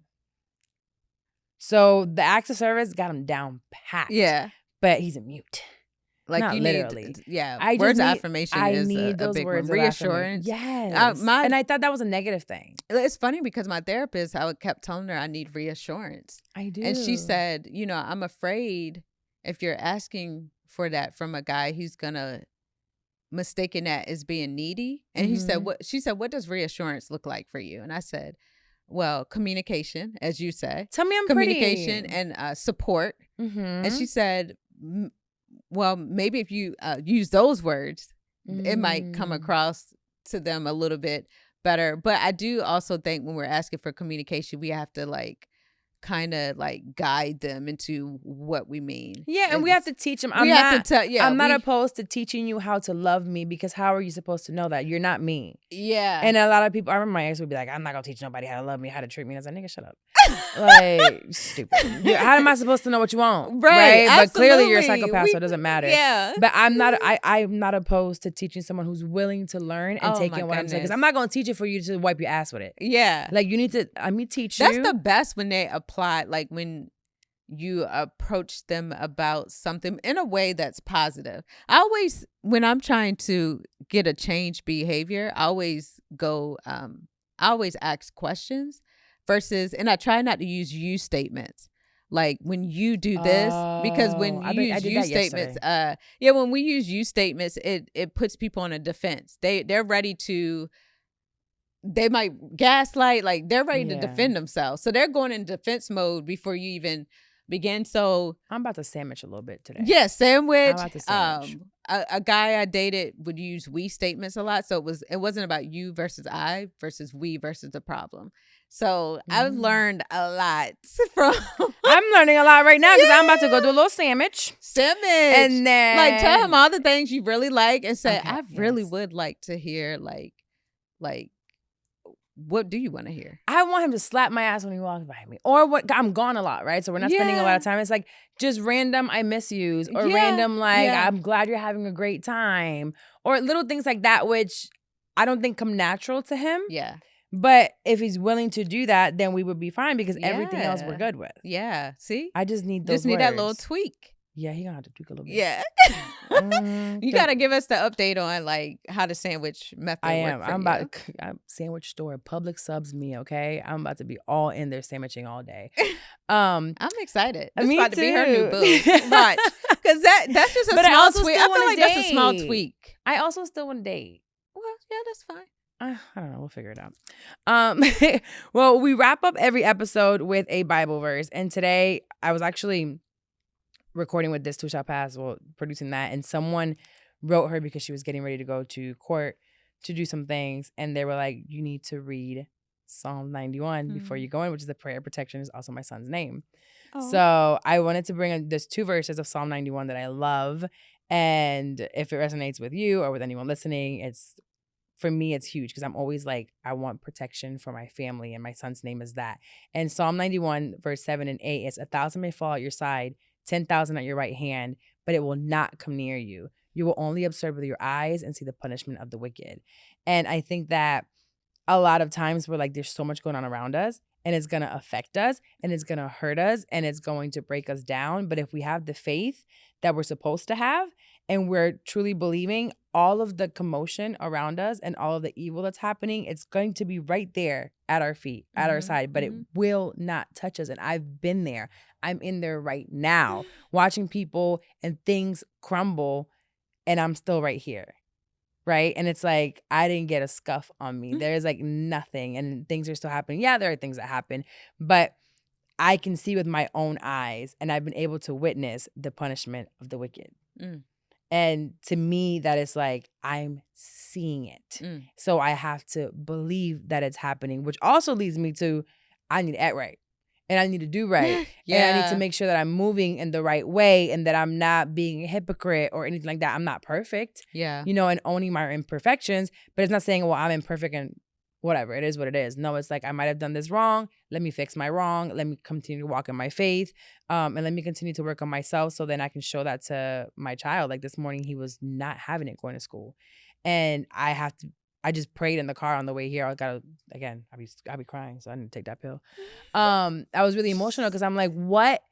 S2: So the acts of service got him down packed.
S3: Yeah.
S2: But he's a mute.
S3: Like
S2: not
S3: you
S2: literally.
S3: Words of affirmation is
S2: need
S3: a
S2: those
S3: big
S2: words
S3: one.
S2: of
S3: Reassurance.
S2: Yes. And I thought that was a negative thing.
S3: It's funny because my therapist, I kept telling her I need reassurance.
S2: I do.
S3: And she said, I'm afraid if you're asking for that from a guy, he's going to mistaken that as being needy. And she said, what does reassurance look like for you? And I said, well, communication, as you say.
S2: Tell me I'm
S3: communication
S2: pretty.
S3: And support. And she said, well, maybe if you use those words, it might come across to them a little bit better. But I do also think when we're asking for communication, we have to kind of guide them into what we mean.
S2: Yeah, and we have to teach them. I'm not opposed to teaching you how to love me, because how are you supposed to know that? You're not me.
S3: Yeah.
S2: And a lot of people, I remember my ex would be like, I'm not gonna teach nobody how to love me, how to treat me. And I was like, nigga, shut up. Like, stupid. How am I supposed to know what you want?
S3: Right.
S2: But clearly you're a psychopath, so it doesn't matter.
S3: Yeah.
S2: But I'm not opposed to teaching someone who's willing to learn and taking what I'm saying. Because I'm not gonna teach it for you to wipe your ass with it.
S3: Yeah.
S2: Like, you need to, teach you.
S3: That's the best when they apply, like when you approach them about something in a way that's positive. I always, when I'm trying to get a change behavior, I always ask questions versus, and I try not to use you statements. Like, when you do this, because when you use you statements, when we use you statements, it puts people on a defense. They're ready to, they might gaslight, like they're ready to defend themselves. So they're going in defense mode before you even begin. So
S2: I'm about to sandwich a little bit today.
S3: Yeah, sandwich.
S2: I'm about to sandwich.
S3: A guy I dated would use we statements a lot. So it wasn't about you versus I versus we versus the problem. So I've learned a lot from.
S2: I'm learning a lot right now because I'm about to go do a little sandwich.
S3: And
S2: then
S3: like tell him all the things you really like and say,
S2: Okay,
S3: I really would like to hear like what do you want to hear?
S2: I want him to slap my ass when he walks by me. Or what I'm gone a lot, right? So we're not spending a lot of time. It's like just random I miss yous or random like I'm glad you're having a great time. Or little things like that, which I don't think come natural to him.
S3: Yeah.
S2: But if he's willing to do that, then we would be fine because everything else we're good with.
S3: Yeah. See?
S2: I just need those
S3: Just need that little tweak.
S2: Yeah, he gonna have to tweak a little bit.
S3: Yeah. You gotta give us the update on like how the sandwich method works.
S2: I'm about to sandwich store, Public subs me, okay? I'm about to be all in there sandwiching all day.
S3: I'm excited. This
S2: me
S3: about
S2: too.
S3: to be her new boo. Watch. Because that's just a small tweak. I feel like that's a small tweak.
S2: I also still want to date.
S3: Well, yeah, that's fine.
S2: I don't know. We'll figure it out. Well, we wrap up every episode with a Bible verse. And today I was actually recording with This Too Shall Pass, producing that. And someone wrote her because she was getting ready to go to court to do some things. And they were like, you need to read Psalm 91 before you go in, which is the prayer of protection, is also my son's name. Oh. So I wanted to bring in there's 2 verses of Psalm 91 that I love. And if it resonates with you or with anyone listening, for me, it's huge because I'm always like, I want protection for my family, and my son's name is that. And Psalm 91, verse 7 and 8 is 1,000 may fall at your side, 10,000 at your right hand, but it will not come near you. You will only observe with your eyes and see the punishment of the wicked. And I think that a lot of times we're like, there's so much going on around us, and it's going to affect us, and it's going to hurt us, and it's going to break us down. But if we have the faith that we're supposed to have, and we're truly believing, all of the commotion around us and all of the evil that's happening, it's going to be right there at our feet, at our side, but it will not touch us. And I've been there. I'm in there right now, watching people and things crumble, and I'm still right here, right? And it's like, I didn't get a scuff on me. There's like nothing, and things are still happening. Yeah, there are things that happen, but I can see with my own eyes, and I've been able to witness the punishment of the wicked. And to me, that is like, I'm seeing it. So I have to believe that it's happening, which also leads me to, I need to act right. And I need to do right. And I need to make sure that I'm moving in the right way, and that I'm not being a hypocrite or anything like that. I'm not perfect. Yeah. You know, and owning my imperfections. But it's not saying, well, I'm imperfect and whatever. It is what it is. No, it's like, I might have done this wrong. Let me fix my wrong. Let me continue to walk in my faith. And let me continue to work on myself so then I can show that to my child. Like this morning, he was not having it going to school. And I just prayed in the car on the way here. I'll be crying, so I didn't take that pill. I was really emotional because I'm like, what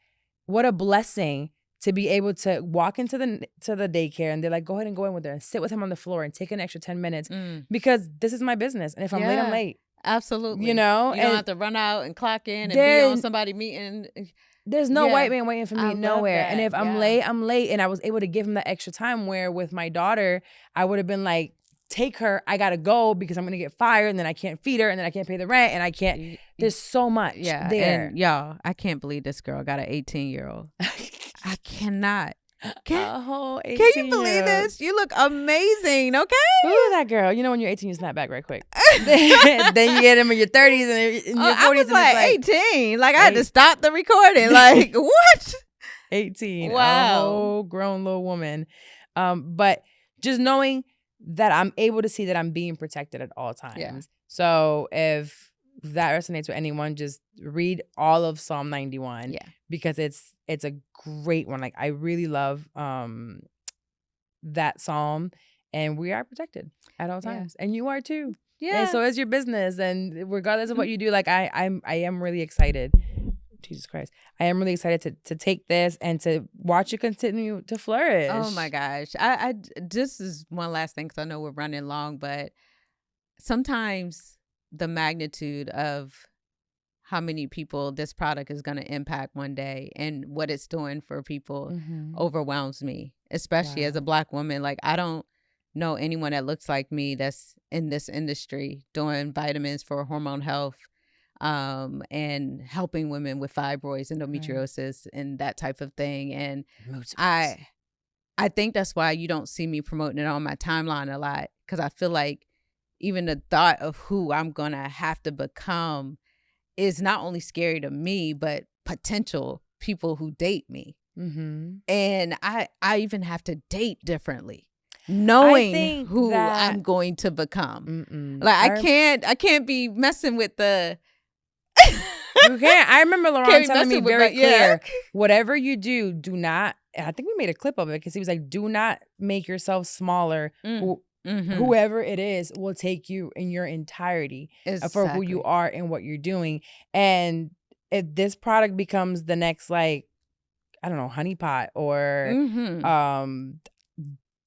S2: a blessing to be able to walk into the daycare, and they're like, go ahead and go in with her and sit with him on the floor and take an extra 10 minutes because this is my business. And if I'm late, I'm late.
S3: Absolutely.
S2: You know?
S3: You don't have to run out and clock in and be on somebody meeting.
S2: There's no white man waiting for me nowhere. And if I'm late, I'm late. And I was able to give him that extra time, where with my daughter, I would have been like, take her, I gotta go because I'm gonna get fired, and then I can't feed her, and then I can't pay the rent, and I can't. There's so much there. And
S3: y'all, I can't believe this girl got an 18-year-old. I cannot. Can you believe this? You look amazing, okay?
S2: Ooh, that girl. You know, when you're 18, you snap back right quick. Then you get them in your 30s and in your 40s.
S3: I was like 18. Like, I had to stop the recording. Like, what?
S2: 18.
S3: Wow.
S2: A whole grown little woman. But just knowing that I'm able to see that I'm being protected at all times. Yeah. So if that resonates with anyone, just read all of Psalm 91 because it's a great one. Like, I really love that psalm, and we are protected at all times, and you are too. Yeah. And so is your business, and regardless of what you do, like I am really excited. Jesus Christ. I am really excited to take this and to watch it continue to flourish.
S3: Oh my gosh. I this is one last thing, because I know we're running long, but sometimes the magnitude of how many people this product is going to impact one day and what it's doing for people overwhelms me, especially as a Black woman. Like, I don't know anyone that looks like me that's in this industry doing vitamins for hormone health. And helping women with fibroids, endometriosis, and that type of thing. And I think that's why you don't see me promoting it on my timeline a lot, because I feel like even the thought of who I'm gonna have to become is not only scary to me, but potential people who date me.
S2: Mm-hmm.
S3: And I even have to date differently, knowing who I'm going to become. Like I can't be messing with the.
S2: You can't. I remember Laurent telling me very clear, whatever you do, do not. I think we made a clip of it because he was like, do not make yourself smaller. Whoever it is will take you in your entirety for who you are and what you're doing. And if this product becomes the next, like, I don't know, honeypot or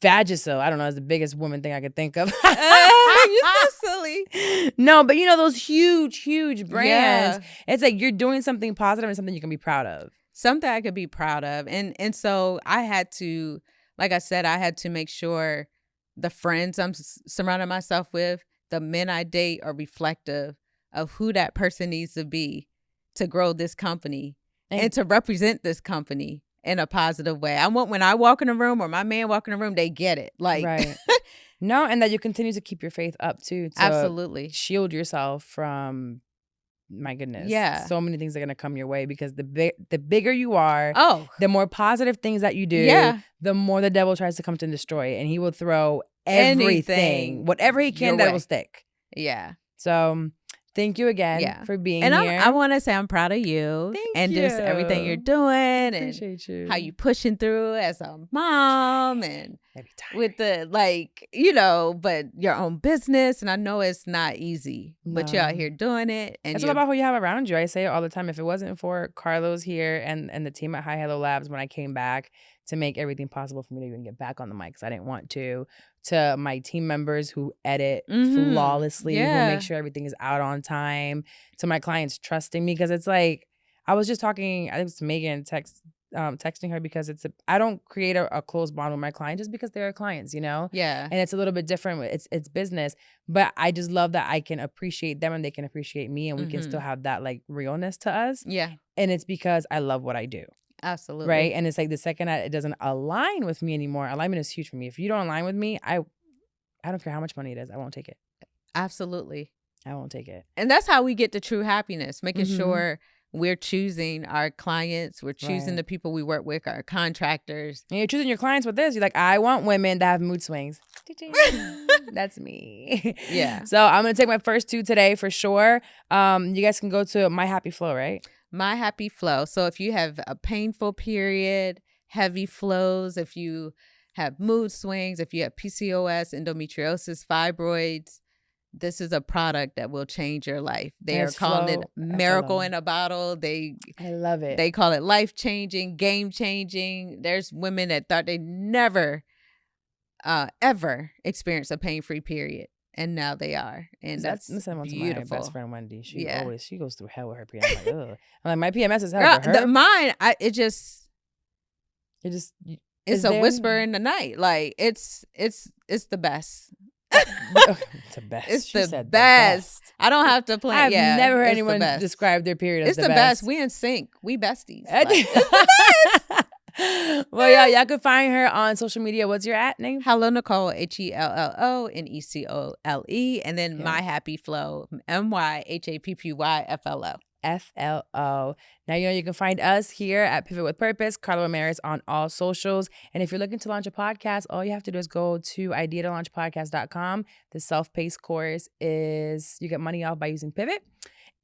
S2: Vagisil, I don't know, is the biggest woman thing I could think of.
S3: You're so silly.
S2: No, but you know, those huge brands, it's like you're doing something positive and something you can be proud of.
S3: Something I could be proud of. And so I had to, like I said, I had to make sure the friends I'm surrounding myself with, the men I date are reflective of who that person needs to be to grow this company and to represent this company in a positive way. I want when I walk in a room or my man walk in a room, they get it. Like, right.
S2: No, and that you continue to keep your faith up too. To
S3: absolutely.
S2: Shield yourself from, my goodness.
S3: Yeah.
S2: So many things are going to come your way because the bigger you are, the more positive things that you do, the more the devil tries to come to destroy. And he will throw everything, whatever he can that will stick.
S3: Yeah.
S2: So thank you again for being here.
S3: I want to say I'm proud of you.
S2: Thank you.
S3: Just everything you're doing
S2: Appreciate you.
S3: How you pushing through as a mom and with the, like, you know, but your own business. And I know it's not easy, but you're out here doing it. And
S2: it's all about who you have around you. I say it all the time. If it wasn't for Carlos here and the team at Hi Hello Labs when I came back to make everything possible for me to even get back on the mic because I didn't want to my team members who edit flawlessly, who make sure everything is out on time, to my clients trusting me, because it's like, I was just talking, I think it's Megan texting her because I don't create a close bond with my client just because they're clients, you know?
S3: Yeah.
S2: And it's a little bit different. It's business, but I just love that I can appreciate them and they can appreciate me and we can still have that like realness to us.
S3: Yeah.
S2: And it's because I love what I do.
S3: Absolutely.
S2: Right. And it's like the second that it doesn't align with me anymore, alignment is huge for me. If you don't align with me, I don't care how much money it is. I won't take it.
S3: Absolutely.
S2: I won't take it.
S3: And that's how we get to true happiness, making sure we're choosing our clients. We're choosing the people we work with, our contractors.
S2: And you're choosing your clients with this. You're like, I want women that have mood swings. That's me.
S3: Yeah.
S2: So I'm going to take my first 2 today for sure. You guys can go to myhappyflo, right?
S3: myhappyflo. So if you have a painful period, heavy flows, if you have mood swings, if you have PCOS, endometriosis, fibroids, this is a product that will change your life. They are calling it miracle in a bottle. I
S2: love it.
S3: They call it life-changing, game-changing. There's women that thought they never, ever experienced a pain-free period. And now they are. And that's beautiful.
S2: To my best friend, Wendy. She goes through hell with her PMS. I'm like, ugh. I'm like, my PMS is hell.
S3: Girl, mine, it's a whisper in the night. Like, it's the best.
S2: It's the best.
S3: It's the best. I don't have to plan.
S2: I've never heard anyone describe their period as the best.
S3: It's the best. We in sync. We besties. Like, it's the best.
S2: Well, y'all can find her on social media. What's your @name?
S3: Hello Necole, HELLONECOLE, and then myhappyflo, MYHAPPYFLO.
S2: FLO. Now, you know, you can find us here at Pivot with Purpose, Carla Wilmaris on all socials. And if you're looking to launch a podcast, all you have to do is go to ideatolaunchpodcast.com. The self-paced course is, you get money off by using Pivot.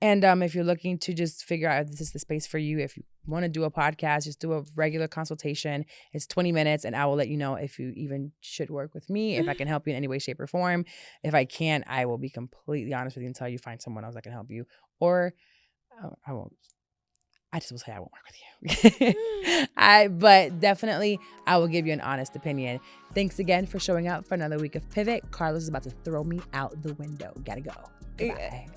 S2: And if you're looking to just figure out if this is the space for you, if you want to do a podcast, just do a regular consultation. It's 20 minutes and I will let you know if you even should work with me, if I can help you in any way, shape, or form. If I can't, I will be completely honest with you until you find someone else that can help you. Or I won't. I just will say I won't work with you. But definitely I will give you an honest opinion. Thanks again for showing up for another week of Pivot. Carlos is about to throw me out the window. Gotta go. Goodbye.